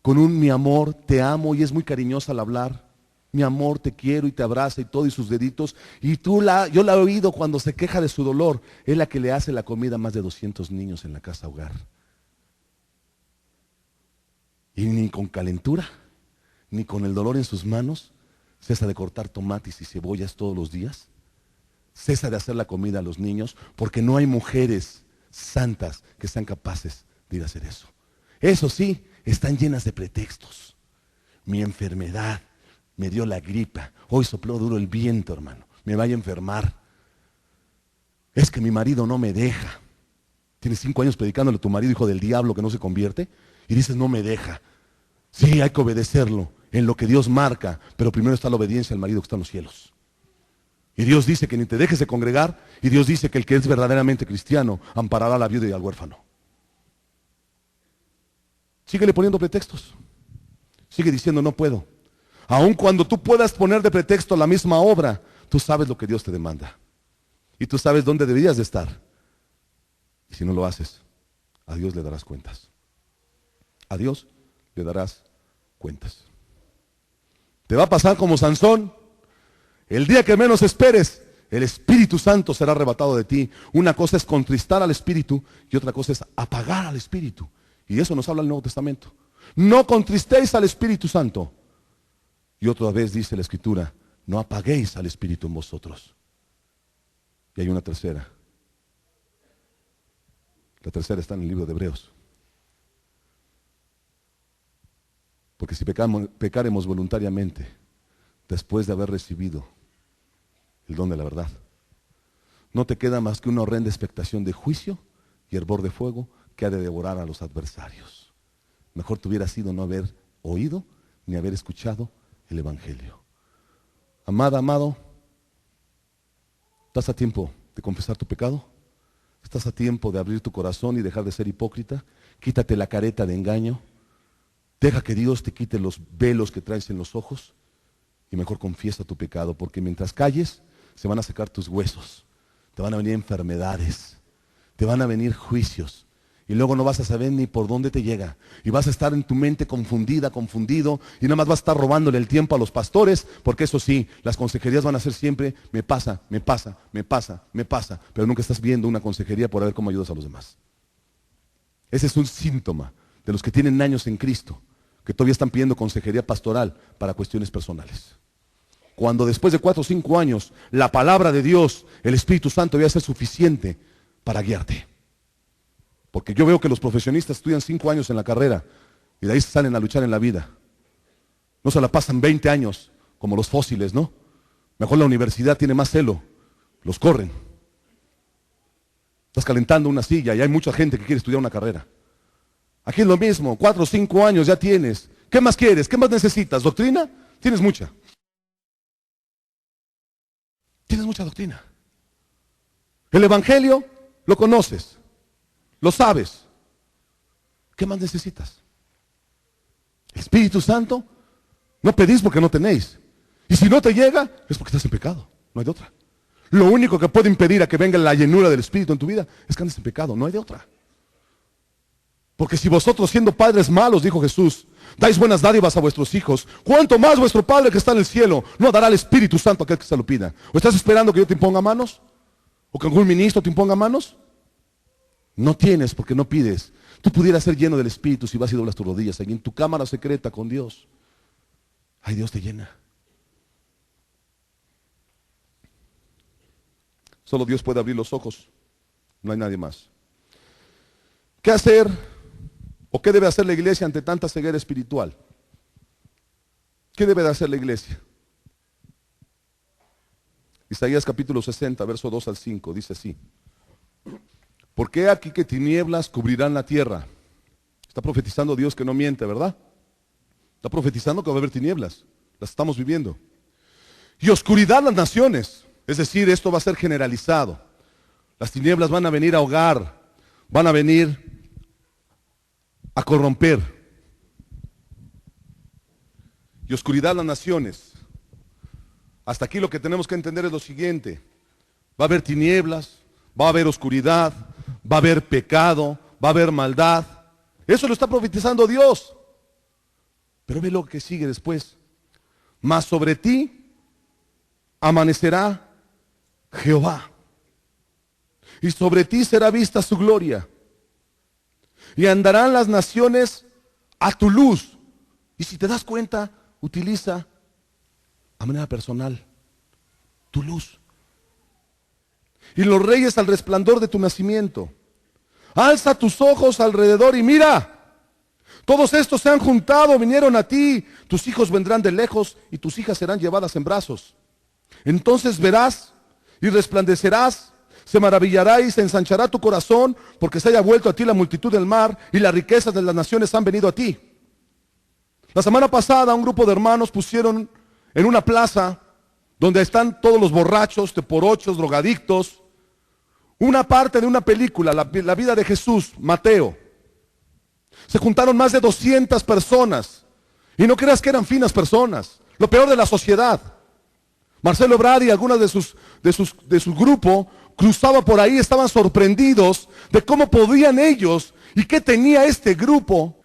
con un mi amor, te amo, y es muy cariñosa al hablar. Mi amor, te quiero, y te abraza y todo, y sus deditos. Y yo la he oído cuando se queja de su dolor. Es la que le hace la comida a más de 200 niños en la casa hogar. Y ni con calentura, ni con el dolor en sus manos, cesa de cortar tomates y cebollas todos los días. Cesa de hacer la comida a los niños, porque no hay mujeres santas que sean capaces de ir a hacer eso. Eso sí, están llenas de pretextos. Mi enfermedad, me dio la gripa, hoy sopló duro el viento, hermano, me vaya a enfermar. Es que mi marido no me deja. Tienes 5 años predicándole a tu marido, hijo del diablo, que no se convierte, y dices no me deja. Sí, hay que obedecerlo en lo que Dios marca, pero primero está la obediencia al marido que está en los cielos. Y Dios dice que ni te dejes de congregar, y Dios dice que el que es verdaderamente cristiano amparará a la viuda y al huérfano. Síguele poniendo pretextos. Sigue diciendo no puedo. Aun cuando tú puedas poner de pretexto la misma obra, tú sabes lo que Dios te demanda. Y tú sabes dónde deberías de estar. Y si no lo haces, a Dios le darás cuentas. A Dios le darás cuentas. Te va a pasar como Sansón. El día que menos esperes, el Espíritu Santo será arrebatado de ti. Una cosa es contristar al Espíritu y otra cosa es apagar al Espíritu. Y eso nos habla el Nuevo Testamento. No contristéis al Espíritu Santo. Y otra vez dice la Escritura, no apaguéis al Espíritu en vosotros. Y hay una tercera. La tercera está en el libro de Hebreos. Porque si pecaremos voluntariamente, después de haber recibido el don de la verdad, no te queda más que una horrenda expectación de juicio y hervor de fuego que ha de devorar a los adversarios. Mejor te hubiera sido no haber oído ni haber escuchado el Evangelio. Amada, amado, ¿estás a tiempo de confesar tu pecado? ¿Estás a tiempo de abrir tu corazón y dejar de ser hipócrita? Quítate la careta de engaño. Deja que Dios te quite los velos que traes en los ojos y mejor confiesa tu pecado, porque mientras calles se van a secar tus huesos, te van a venir enfermedades, te van a venir juicios. Y luego no vas a saber ni por dónde te llega. Y vas a estar en tu mente confundida, confundido. Y nada más vas a estar robándole el tiempo a los pastores. Porque eso sí, las consejerías van a ser siempre, me pasa, me pasa, me pasa, me pasa. Pero nunca estás viendo una consejería por ver cómo ayudas a los demás. Ese es un síntoma de los que tienen años en Cristo, que todavía están pidiendo consejería pastoral para cuestiones personales. Cuando después de 4 o 5 años, la palabra de Dios, el Espíritu Santo debe ser suficiente para guiarte. Porque yo veo que los profesionistas estudian 5 años en la carrera y de ahí se salen a luchar en la vida. No se la pasan 20 años como los fósiles, ¿no? Mejor la universidad tiene más celo, los corren. Estás calentando una silla y hay mucha gente que quiere estudiar una carrera. Aquí es lo mismo, 4 o 5 años ya tienes. ¿Qué más quieres? ¿Qué más necesitas? ¿Doctrina? Tienes mucha. Tienes mucha doctrina. El Evangelio lo conoces. Lo sabes. ¿Qué más necesitas? Espíritu Santo, no pedís porque no tenéis. Y si no te llega, es porque estás en pecado. No hay de otra. Lo único que puede impedir a que venga la llenura del Espíritu en tu vida es que andes en pecado. No hay de otra. Porque si vosotros siendo padres malos, dijo Jesús, dais buenas dádivas a vuestros hijos, ¿cuánto más vuestro Padre que está en el cielo no dará el Espíritu Santo a aquel que se lo pida? ¿O estás esperando que yo te imponga manos? ¿O que algún ministro te imponga manos? No tienes porque no pides. Tú pudieras ser lleno del Espíritu si vas y doblas tus rodillas ahí en tu cámara secreta con Dios. Ay, Dios te llena. Solo Dios puede abrir los ojos. No hay nadie más. ¿Qué hacer o qué debe hacer la iglesia ante tanta ceguera espiritual? ¿Qué debe de hacer la iglesia? Isaías capítulo 60, verso 2 al 5, dice así. Porque he aquí que tinieblas cubrirán la tierra. Está profetizando Dios que no miente, ¿verdad? Está profetizando que va a haber tinieblas. Las estamos viviendo. Y oscuridad las naciones. Es decir, esto va a ser generalizado. Las tinieblas van a venir a ahogar, van a venir a corromper. Y oscuridad las naciones. Hasta aquí lo que tenemos que entender es lo siguiente. Va a haber tinieblas, va a haber oscuridad, va a haber pecado, va a haber maldad. Eso lo está profetizando Dios. Pero ve lo que sigue después. Mas sobre ti amanecerá Jehová, y sobre ti será vista su gloria, y andarán las naciones a tu luz. Y si te das cuenta, utiliza a manera personal tu luz. Y los reyes al resplandor de tu nacimiento. Alza tus ojos alrededor y mira, todos estos se han juntado, vinieron a ti, tus hijos vendrán de lejos y tus hijas serán llevadas en brazos. Entonces verás y resplandecerás, se maravillará y se ensanchará tu corazón, porque se haya vuelto a ti la multitud del mar y las riquezas de las naciones han venido a ti. La semana pasada un grupo de hermanos pusieron en una plaza donde están todos los borrachos, teporochos, drogadictos, una parte de una película, la vida de Jesús, Mateo. Se juntaron más de 200 personas y no creas que eran finas personas, lo peor de la sociedad. Marcelo Ebrard y algunas de su grupo cruzaba por ahí, estaban sorprendidos de cómo podían ellos y qué tenía este grupo.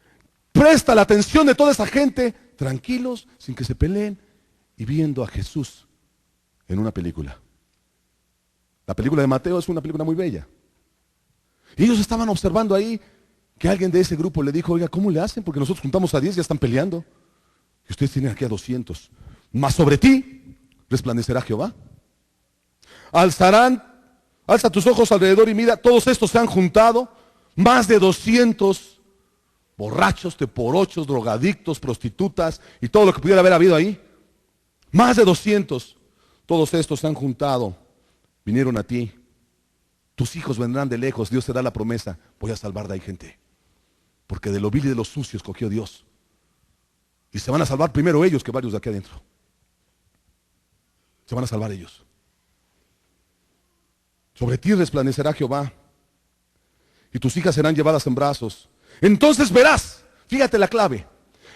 Presta la atención de toda esa gente, tranquilos, sin que se peleen y viendo a Jesús en una película. La película de Mateo es una película muy bella. Y ellos estaban observando ahí que alguien de ese grupo le dijo, oiga, ¿cómo le hacen? Porque nosotros juntamos a 10 y ya están peleando. Y ustedes tienen aquí a 200. Mas sobre ti resplandecerá Jehová. Alza tus ojos alrededor y mira, todos estos se han juntado, más de 200 borrachos, teporochos, drogadictos, prostitutas y todo lo que pudiera haber habido ahí. Más de 200, todos estos se han juntado, vinieron a ti. Tus hijos vendrán de lejos, Dios te da la promesa, voy a salvar de ahí gente. Porque de lo vil y de lo sucio escogió Dios. Y se van a salvar primero ellos que varios de aquí adentro. Se van a salvar ellos. Sobre ti resplandecerá Jehová, y tus hijas serán llevadas en brazos. Entonces verás, fíjate la clave,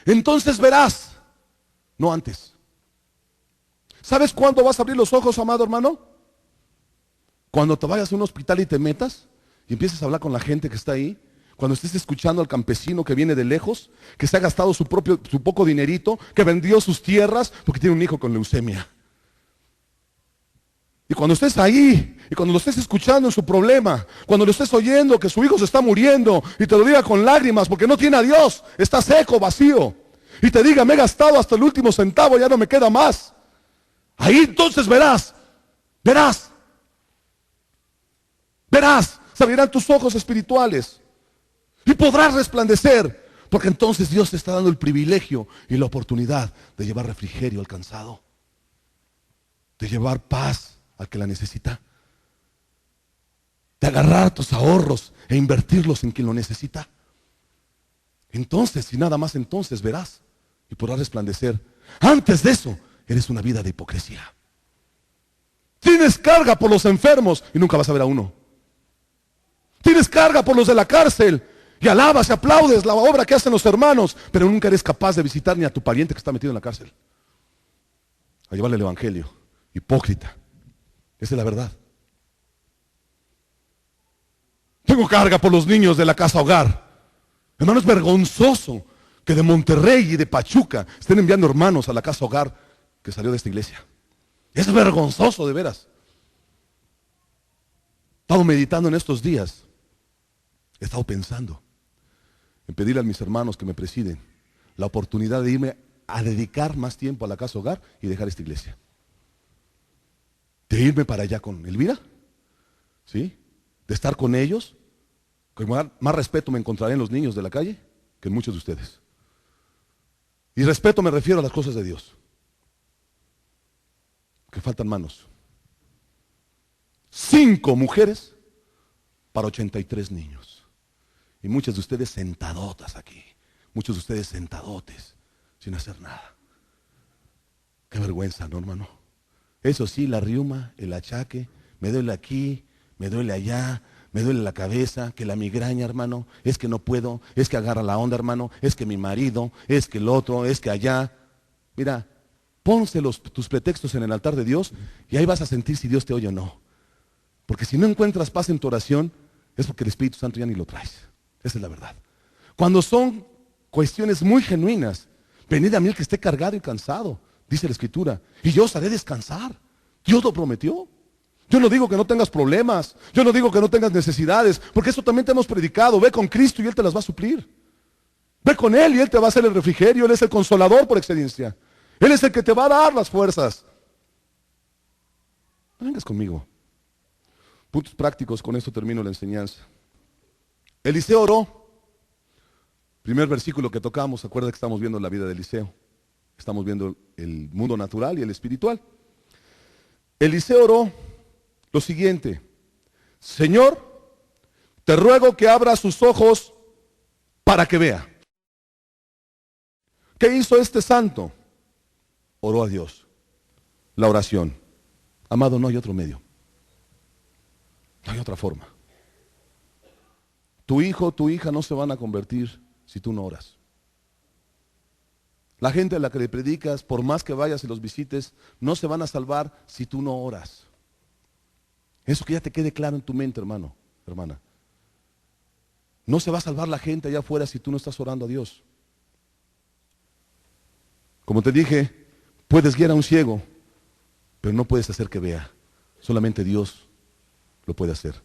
entonces verás, no antes. ¿Sabes cuándo vas a abrir los ojos, amado hermano? Cuando te vayas a un hospital y te metas y empieces a hablar con la gente que está ahí. Cuando estés escuchando al campesino que viene de lejos, que se ha gastado su poco dinerito, que vendió sus tierras porque tiene un hijo con leucemia. Y cuando estés ahí, y cuando lo estés escuchando en su problema, cuando lo estés oyendo que su hijo se está muriendo, y te lo diga con lágrimas porque no tiene a Dios, está seco, vacío, y te diga, me he gastado hasta el último centavo, ya no me queda más. Ahí entonces verás, se abrirán tus ojos espirituales, y podrás resplandecer, porque entonces Dios te está dando el privilegio y la oportunidad de llevar refrigerio al cansado, de llevar paz al que la necesita, de agarrar tus ahorros e invertirlos en quien lo necesita. Entonces, y nada más entonces verás y podrás resplandecer. Antes de eso, eres una vida de hipocresía. Tienes carga por los enfermos y nunca vas a ver a uno. Tienes carga por los de la cárcel y alabas y aplaudes la obra que hacen los hermanos, pero nunca eres capaz de visitar ni a tu pariente que está metido en la cárcel, a llevarle el evangelio. Hipócrita. Esa es la verdad. Tengo carga por los niños de la casa hogar Hermano, es vergonzoso que de Monterrey y de Pachuca estén enviando hermanos a la casa hogar que salió de esta iglesia. Es vergonzoso, de veras. He estado meditando en estos días. He estado pensando en pedirle a mis hermanos que me presiden la oportunidad de irme a dedicar más tiempo a la casa hogar y dejar esta iglesia. De irme para allá con Elvira, ¿sí? De estar con ellos. Con más respeto me encontraré en los niños de la calle que en muchos de ustedes. Y respeto me refiero a las cosas de Dios. Que faltan manos. 5 mujeres para 83 niños. Y muchas de ustedes sentadotas aquí. Muchos de ustedes sentadotes, sin hacer nada. Qué vergüenza, ¿no, hermano? Eso sí, la riuma, el achaque, me duele aquí, me duele allá, me duele la cabeza, que la migraña, hermano, es que no puedo, es que agarra la onda, hermano, es que mi marido, es que el otro, es que allá. Mira, ponse tus pretextos en el altar de Dios y ahí vas a sentir si Dios te oye o no. Porque si no encuentras paz en tu oración, es porque el Espíritu Santo ya ni lo traes. Esa es la verdad. Cuando son cuestiones muy genuinas, venid a mí el que esté cargado y cansado, dice la Escritura, y yo os haré descansar. Dios lo prometió. Yo no digo que no tengas problemas, yo no digo que no tengas necesidades, porque eso también te hemos predicado. Ve con Cristo y Él te las va a suplir. Ve con Él y Él te va a hacer el refrigerio. Él es el consolador por excelencia. Él es el que te va a dar las fuerzas. No vengas conmigo. Puntos prácticos, con esto termino la enseñanza. Eliseo oró. Primer versículo que tocamos, acuerda que estamos viendo la vida de Eliseo. Estamos viendo el mundo natural y el espiritual. Eliseo oró lo siguiente: Señor, te ruego que abra sus ojos para que vea. ¿Qué hizo este santo? Oró a Dios. La oración. Amado, no hay otro medio. No hay otra forma. Tu hijo, tu hija no se van a convertir si tú no oras. La gente a la que le predicas, por más que vayas y los visites, no se van a salvar si tú no oras. Eso que ya te quede claro en tu mente, hermano, hermana. No se va a salvar la gente allá afuera si tú no estás orando a Dios. Como te dije, puedes guiar a un ciego, pero no puedes hacer que vea. Solamente Dios lo puede hacer.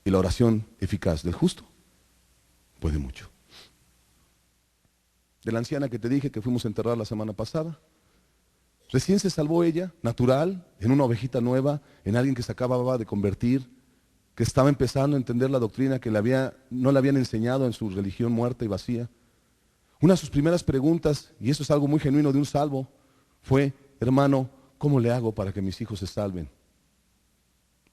Y la oración eficaz del justo puede mucho. De la anciana que te dije que fuimos a enterrar la semana pasada, recién se salvó ella, natural, en una ovejita nueva, en alguien que se acababa de convertir, que estaba empezando a entender la doctrina que no le habían enseñado en su religión muerta y vacía. Una de sus primeras preguntas, y eso es algo muy genuino de un salvo, fue: hermano, ¿cómo le hago para que mis hijos se salven?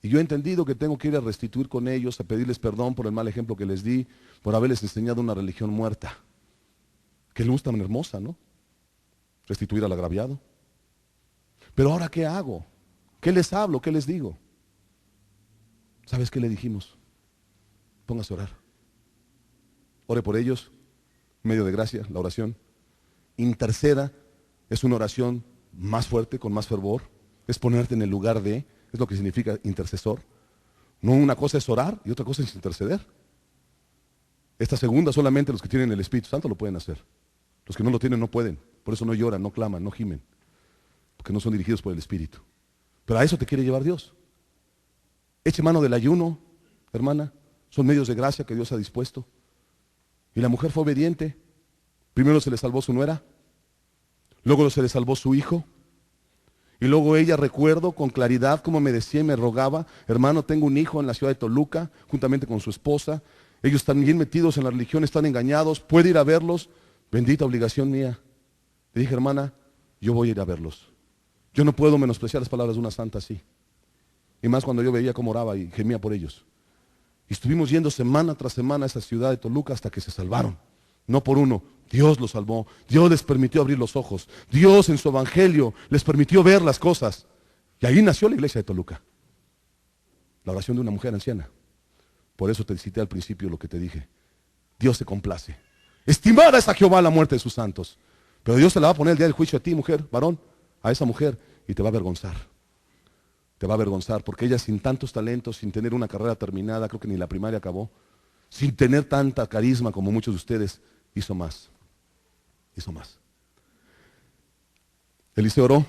Y yo he entendido que tengo que ir a restituir con ellos, a pedirles perdón por el mal ejemplo que les di, por haberles enseñado una religión muerta. Qué luz tan hermosa, ¿no? Restituir al agraviado. Pero ahora, ¿qué hago? ¿Qué les hablo? ¿Qué les digo? ¿Sabes qué le dijimos? Póngase a orar. Ore por ellos, medio de gracia, la oración. Interceda, es una oración más fuerte, con más fervor. Es ponerte en el lugar de, es lo que significa intercesor. No, una cosa es orar y otra cosa es interceder. Esta segunda solamente los que tienen el Espíritu Santo lo pueden hacer. Los que no lo tienen no pueden. Por eso no lloran, no claman, no gimen. Porque no son dirigidos por el Espíritu. Pero a eso te quiere llevar Dios. Eche mano del ayuno, hermana. Son medios de gracia que Dios ha dispuesto. Y la mujer fue obediente. Primero se le salvó su nuera. Luego se le salvó su hijo. Y luego ella, recuerdo con claridad cómo me decía y me rogaba: hermano, tengo un hijo en la ciudad de Toluca, juntamente con su esposa. Ellos están bien metidos en la religión, están engañados. ¿Puede ir a verlos? Bendita obligación mía. Le dije: hermana, yo voy a ir a verlos. Yo no puedo menospreciar las palabras de una santa así. Y más cuando yo veía cómo oraba y gemía por ellos. Y estuvimos yendo semana tras semana a esa ciudad de Toluca hasta que se salvaron. No por uno, Dios los salvó. Dios les permitió abrir los ojos. Dios en su evangelio les permitió ver las cosas. Y ahí nació la iglesia de Toluca. La oración de una mujer anciana. Por eso te cité al principio lo que te dije. Dios se complace. Estimada es a Jehová la muerte de sus santos. Pero Dios te la va a poner el día del juicio a ti, mujer, varón, a esa mujer, y te va a avergonzar. Te va a avergonzar porque ella, sin tantos talentos, sin tener una carrera terminada, creo que ni la primaria acabó, sin tener tanta carisma como muchos de ustedes, hizo más. Hizo más. Eliseo oró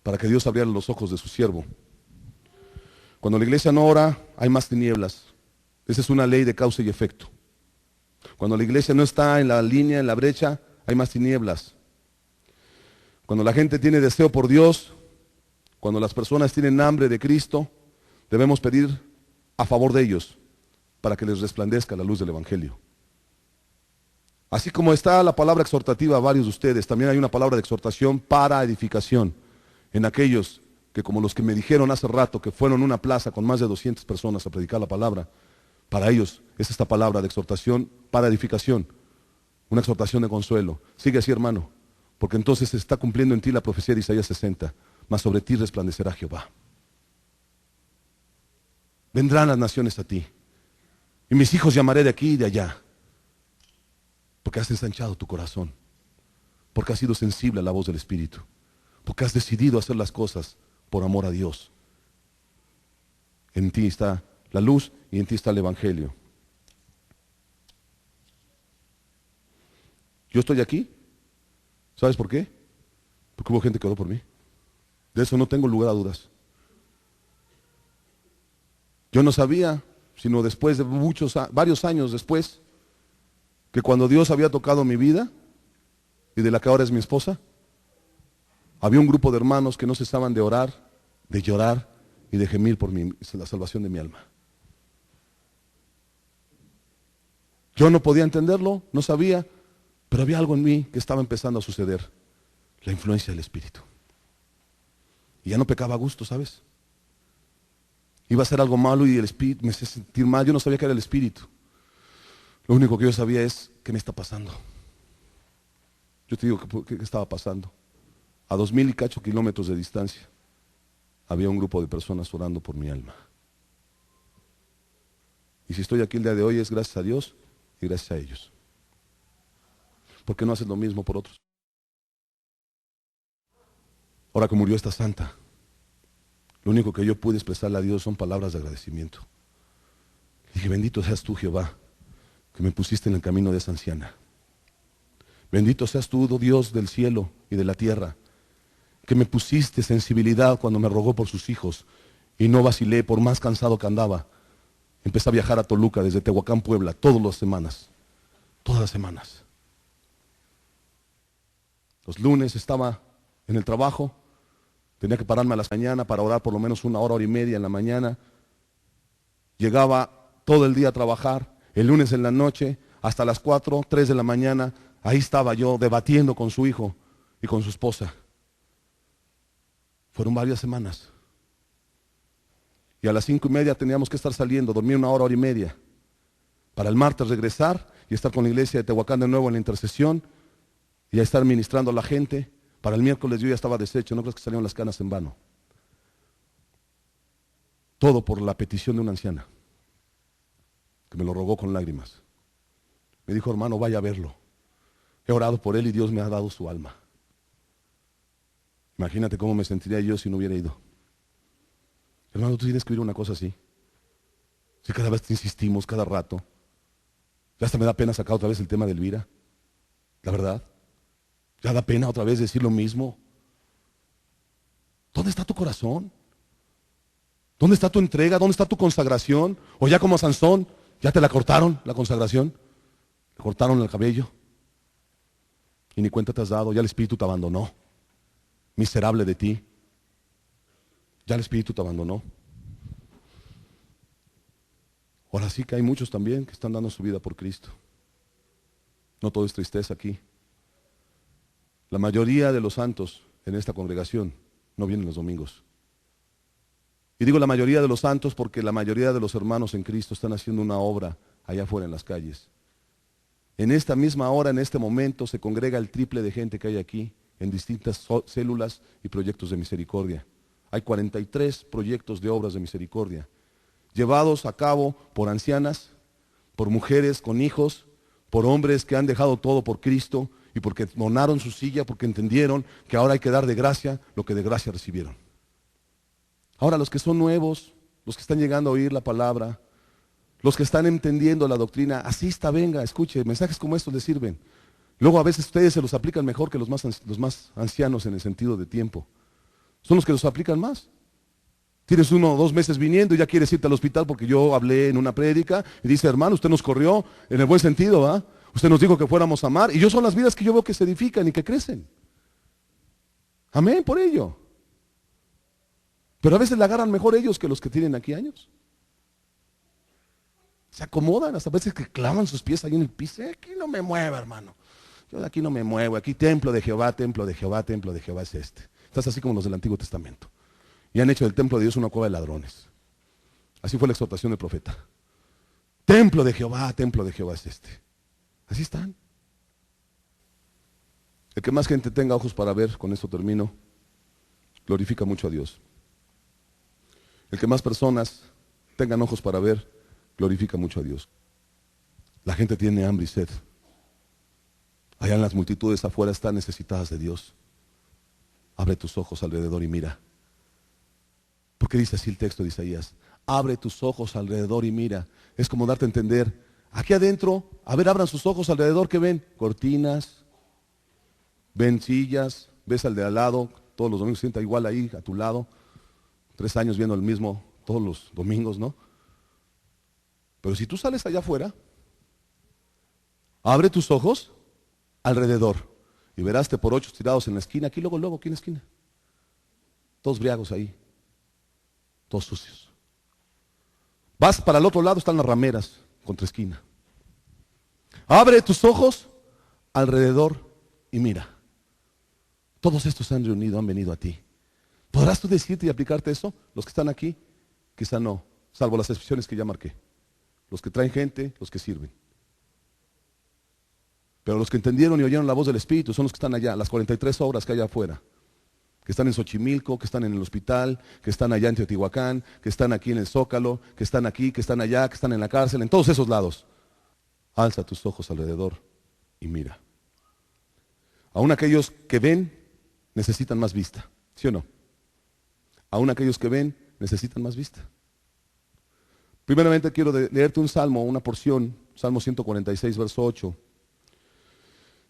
para que Dios abriera los ojos de su siervo. Cuando la iglesia no ora, hay más tinieblas. Esa es una ley de causa y efecto. Cuando la iglesia no está en la línea, en la brecha, hay más tinieblas. Cuando la gente tiene deseo por Dios, cuando las personas tienen hambre de Cristo, debemos pedir a favor de ellos para que les resplandezca la luz del Evangelio. Así como está la palabra exhortativa a varios de ustedes, también hay una palabra de exhortación para edificación en aquellos que, como los que me dijeron hace rato, que fueron a una plaza con más de 200 personas a predicar la palabra, para ellos es esta palabra de exhortación para edificación, una exhortación de consuelo. Sigue así, hermano, porque entonces se está cumpliendo en ti la profecía de Isaías 60, mas sobre ti resplandecerá Jehová. Vendrán las naciones a ti, y mis hijos llamaré de aquí y de allá, porque has ensanchado tu corazón, porque has sido sensible a la voz del Espíritu, porque has decidido hacer las cosas por amor a Dios. En ti está la luz y en ti está el Evangelio. Yo estoy aquí, ¿sabes por qué? Porque hubo gente que oró por mí. De eso no tengo lugar a dudas. Yo no sabía, sino después de varios años después, que cuando Dios había tocado mi vida, y de la que ahora es mi esposa, había un grupo de hermanos que no cesaban de orar, de llorar y de gemir por la salvación de mi alma. Yo no podía entenderlo, no sabía, pero había algo en mí que estaba empezando a suceder, la influencia del Espíritu. Y ya no pecaba a gusto, ¿sabes? Iba a hacer algo malo y el Espíritu me hacía sentir mal, yo no sabía que era el Espíritu. Lo único que yo sabía es, ¿qué me está pasando? Yo te digo, ¿qué estaba pasando? A 2000 y cacho kilómetros de distancia, había un grupo de personas orando por mi alma. Y si estoy aquí el día de hoy es gracias a Dios y gracias a ellos. ¿Por qué no hacen lo mismo por otros? Ahora que murió esta santa, lo único que yo pude expresarle a Dios son palabras de agradecimiento. Dije, bendito seas tú, Jehová, que me pusiste en el camino de esa anciana. Bendito seas tú, oh Dios del cielo y de la tierra, que me pusiste sensibilidad cuando me rogó por sus hijos y no vacilé por más cansado que andaba. Empecé a viajar a Toluca desde Tehuacán, Puebla, todas las semanas. Todas las semanas. Los lunes estaba en el trabajo, tenía que pararme a la mañana para orar por lo menos una hora, hora y media en la mañana. Llegaba todo el día a trabajar, el lunes en la noche, hasta las 4, 3 de la mañana, ahí estaba yo debatiendo con su hijo y con su esposa. Fueron varias semanas. Y a las 5:30 teníamos que estar saliendo, dormir una hora, hora y media, para el martes regresar y estar con la iglesia de Tehuacán de nuevo en la intercesión y a estar ministrando a la gente. Para el miércoles yo ya estaba deshecho, no crees que salieron las canas en vano. Todo por la petición de una anciana, que me lo rogó con lágrimas. Me dijo, hermano, vaya a verlo. He orado por él y Dios me ha dado su alma. Imagínate cómo me sentiría yo si no hubiera ido. Hermano, tú tienes que oír una cosa así. Si cada vez te insistimos, cada rato. Ya hasta me da pena sacar otra vez el tema de Elvira. La verdad. Ya da pena otra vez decir lo mismo. ¿Dónde está tu corazón? ¿Dónde está tu entrega? ¿Dónde está tu consagración? O ya como Sansón, ya te la cortaron, la consagración. Le cortaron el cabello. Y ni cuenta te has dado, ya el Espíritu te abandonó. Miserable de ti. Ya el Espíritu te abandonó. Ahora sí que hay muchos también que están dando su vida por Cristo. No todo es tristeza aquí. La mayoría de los santos en esta congregación no vienen los domingos. Y digo la mayoría de los santos porque la mayoría de los hermanos en Cristo están haciendo una obra allá afuera en las calles. En esta misma hora, en este momento, se congrega el triple de gente que hay aquí en distintas células y proyectos de misericordia. Hay 43 proyectos de obras de misericordia, llevados a cabo por ancianas, por mujeres con hijos, por hombres que han dejado todo por Cristo y porque donaron su silla, porque entendieron que ahora hay que dar de gracia lo que de gracia recibieron. Ahora los que son nuevos, los que están llegando a oír la palabra, Los que están entendiendo la doctrina, asista, venga, escuche, mensajes como estos les sirven. Luego a veces ustedes se los aplican mejor que los más ancianos en el sentido de tiempo. Son los que los aplican más. Tienes 1 o 2 meses viniendo y ya quieres irte al hospital porque yo hablé en una prédica y dice, hermano, usted nos corrió en el buen sentido, ¿va? Usted nos dijo que fuéramos a amar y yo son las vidas que yo veo que se edifican y que crecen. Amén por ello. Pero a veces la agarran mejor ellos que los que tienen aquí años. Se acomodan, hasta veces que clavan sus pies ahí en el piso. Aquí no me muevo, hermano. Yo de aquí no me muevo. Aquí templo de Jehová, templo de Jehová, templo de Jehová es este. Estás así como los del Antiguo Testamento. Y han hecho del templo de Dios una cueva de ladrones. Así fue la exhortación del profeta. Templo de Jehová es este. Así están. El que más gente tenga ojos para ver, con esto termino, glorifica mucho a Dios. El que más personas tengan ojos para ver, glorifica mucho a Dios. La gente tiene hambre y sed. Allá en las multitudes afuera están necesitadas de Dios. Abre tus ojos alrededor y mira. Porque dice así el texto de Isaías. Abre tus ojos alrededor y mira. Es como darte a entender. Aquí adentro, a ver, abran sus ojos alrededor, ¿qué ven? Cortinas, ven sillas, ves al de al lado, todos los domingos se sienta igual ahí a tu lado. 3 años viendo el mismo todos los domingos, ¿no? Pero si tú sales allá afuera, abre tus ojos alrededor y verás por 8 tirados en la esquina, aquí luego, aquí en la esquina. Todos briagos ahí, todos sucios. Vas para el otro lado, están las rameras contra esquina. Abre tus ojos alrededor y mira. Todos estos se han reunido, han venido a ti. ¿Podrás tú decirte y aplicarte eso? Los que están aquí, quizá no, salvo las excepciones que ya marqué. Los que traen gente, los que sirven. Pero los que entendieron y oyeron la voz del Espíritu son los que están allá, las 43 obras que hay afuera. Que están en Xochimilco, que están en el hospital, que están allá en Teotihuacán, que están aquí en el Zócalo, que están aquí, que están allá, que están en la cárcel, en todos esos lados. Alza tus ojos alrededor y mira. Aún aquellos que ven necesitan más vista, ¿sí o no? Aún aquellos que ven necesitan más vista. Primeramente quiero leerte un salmo, una porción, Salmo 146, verso 8.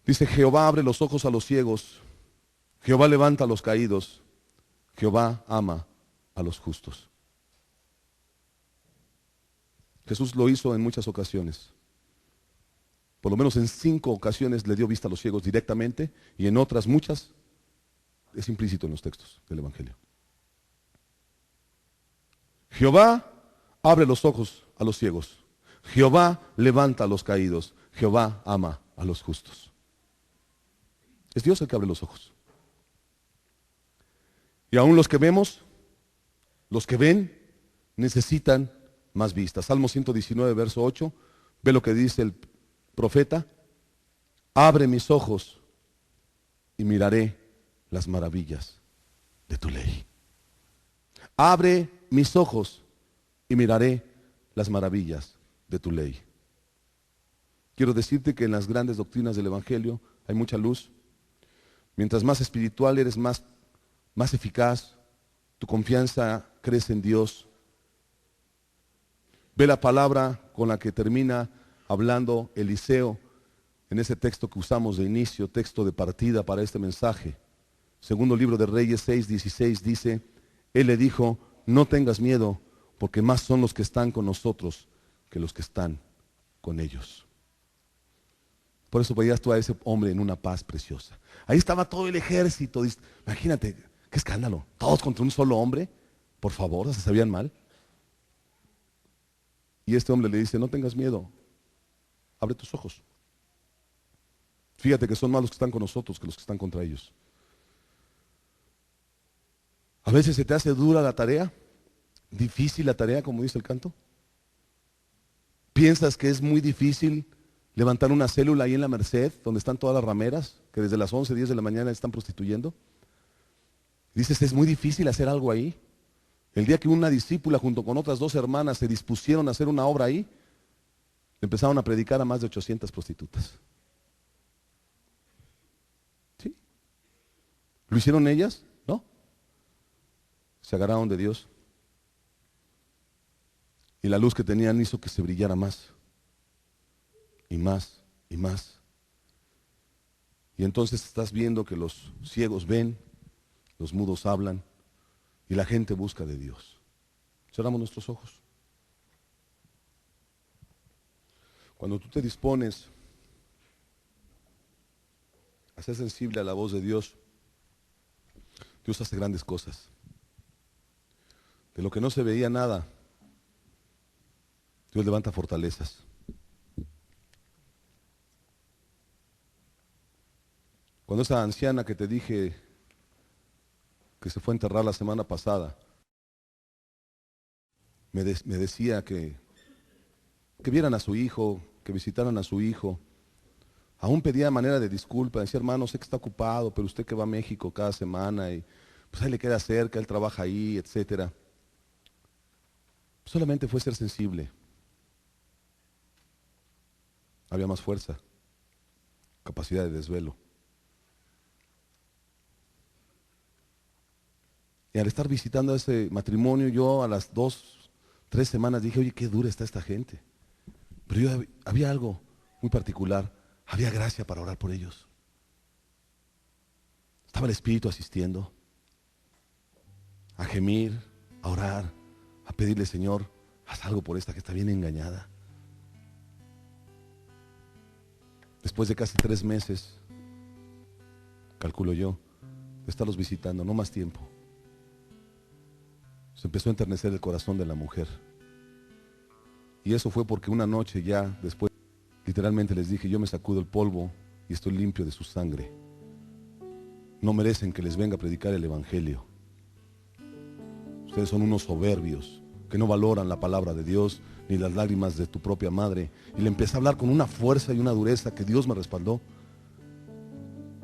Dice, Jehová abre los ojos a los ciegos, Jehová levanta a los caídos, Jehová ama a los justos. Jesús lo hizo en muchas ocasiones. Por lo menos en 5 ocasiones le dio vista a los ciegos directamente y en otras muchas es implícito en los textos del Evangelio. Jehová abre los ojos a los ciegos, Jehová levanta a los caídos, Jehová ama a los justos. Es Dios el que abre los ojos. Y aún los que vemos, los que ven, necesitan más vista. Salmo 119, verso 8, ve lo que dice el profeta. Abre mis ojos y miraré las maravillas de tu ley. Abre mis ojos y miraré las maravillas de tu ley. Quiero decirte que en las grandes doctrinas del Evangelio hay mucha luz. Mientras más espiritual eres, más eficaz, tu confianza crece en Dios. Ve la palabra con la que termina hablando Eliseo en ese texto que usamos de inicio, texto de partida para este mensaje. Segundo libro de Reyes 6:16 dice, él le dijo, no tengas miedo, porque más son los que están con nosotros que los que están con ellos. Por eso veías tú a ese hombre en una paz preciosa. Ahí estaba todo el ejército. Imagínate, qué escándalo. Todos contra un solo hombre. Por favor, se sabían mal. Y este hombre le dice, no tengas miedo. Abre tus ojos. Fíjate que son más los que están con nosotros que los que están contra ellos. A veces se te hace dura la tarea, difícil la tarea, como dice el canto. Piensas que es muy difícil levantar una célula ahí en la Merced, donde están todas las rameras, que desde las 11, 10 de la mañana están prostituyendo. Dices, es muy difícil hacer algo ahí. El día que una discípula junto con otras 2 hermanas se dispusieron a hacer una obra ahí, empezaron a predicar a más de 800 prostitutas. ¿Sí? ¿Lo hicieron ellas? No. Se agarraron de Dios. Y la luz que tenían hizo que se brillara más, y más, y más. Y entonces estás viendo que los ciegos ven, los mudos hablan, y la gente busca de Dios. Cerramos nuestros ojos. Cuando tú te dispones a ser sensible a la voz de Dios, Dios hace grandes cosas. De lo que no se veía nada, Dios levanta fortalezas. Cuando esa anciana que te dije que se fue a enterrar la semana pasada, me decía que vieran a su hijo, que visitaran a su hijo. Aún pedía manera de disculpa, decía, hermano, sé que está ocupado, pero usted que va a México cada semana y pues ahí le queda cerca, él trabaja ahí, etcétera. Solamente fue ser sensible. Había más fuerza, capacidad de desvelo. Y al estar visitando ese matrimonio, yo a las 2, 3 semanas dije, oye, qué dura está esta gente. Pero había algo muy particular, había gracia para orar por ellos. Estaba el Espíritu asistiendo a gemir, a orar, a pedirle, Señor, haz algo por esta que está bien engañada. Después de casi 3 meses, calculo yo, de estarlos visitando, no más tiempo, se empezó a enternecer el corazón de la mujer. Y eso fue porque una noche ya después, literalmente les dije, yo me sacudo el polvo y estoy limpio de su sangre. No merecen que les venga a predicar el Evangelio. Ustedes son unos soberbios que no valoran la palabra de Dios ni las lágrimas de tu propia madre. Y le empecé a hablar con una fuerza y una dureza que Dios me respaldó,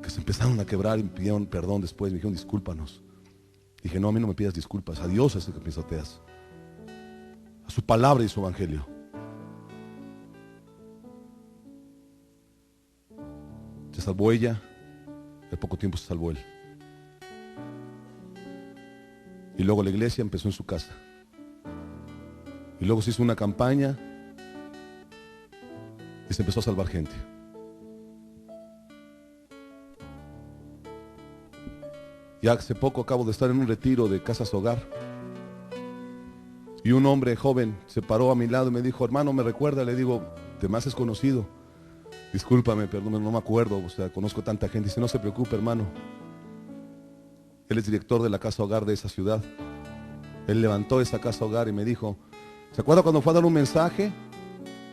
que se empezaron a quebrar y me pidieron perdón después, me dijeron discúlpanos. Dije, no, a mí no me pidas disculpas, a Dios es el que pisoteas, a su palabra y su Evangelio. Se salvó ella, al poco tiempo se salvó él. Y luego la iglesia empezó en su casa. Y luego se hizo una campaña y se empezó a salvar gente. Y hace poco acabo de estar en un retiro de Casas Hogar. Y un hombre joven se paró a mi lado y me dijo, hermano, ¿me recuerda? Le digo, te me haces conocido. Discúlpame, perdón, no me acuerdo, o sea, conozco tanta gente. Dice, no se preocupe, hermano. Él es director de la Casa Hogar de esa ciudad. Él levantó esa Casa Hogar y me dijo, ¿se acuerda cuando fue a dar un mensaje?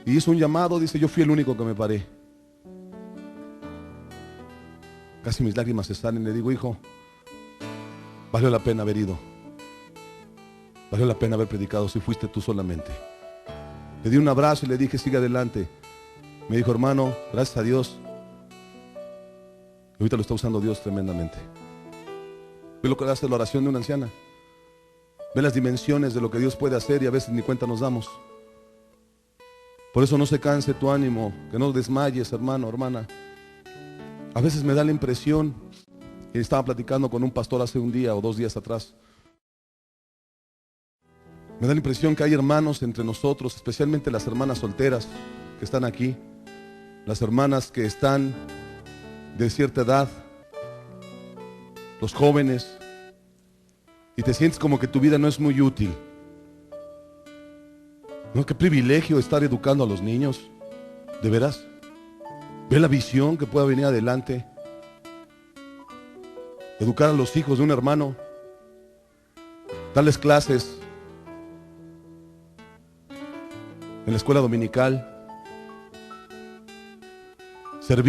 Y hizo un llamado, dice, yo fui el único que me paré. Casi mis lágrimas se salen. Le digo, hijo, valió la pena haber ido. Valió la pena haber predicado si fuiste tú solamente. Le di un abrazo y le dije, sigue adelante. Me dijo, hermano, gracias a Dios. Y ahorita lo está usando Dios tremendamente. Ve lo que hace la oración de una anciana. Ve las dimensiones de lo que Dios puede hacer y a veces ni cuenta nos damos. Por eso no se canse tu ánimo, que no desmayes, hermano, hermana. A veces me da la impresión, y estaba platicando con un pastor hace un día o 2 días atrás, me da la impresión que hay hermanos entre nosotros, especialmente las hermanas solteras que están aquí, las hermanas que están de cierta edad, los jóvenes, y te sientes como que tu vida no es muy útil. No, qué privilegio estar educando a los niños, de veras. Ve la visión que pueda venir adelante. Educar a los hijos de un hermano, darles clases en la escuela dominical, servir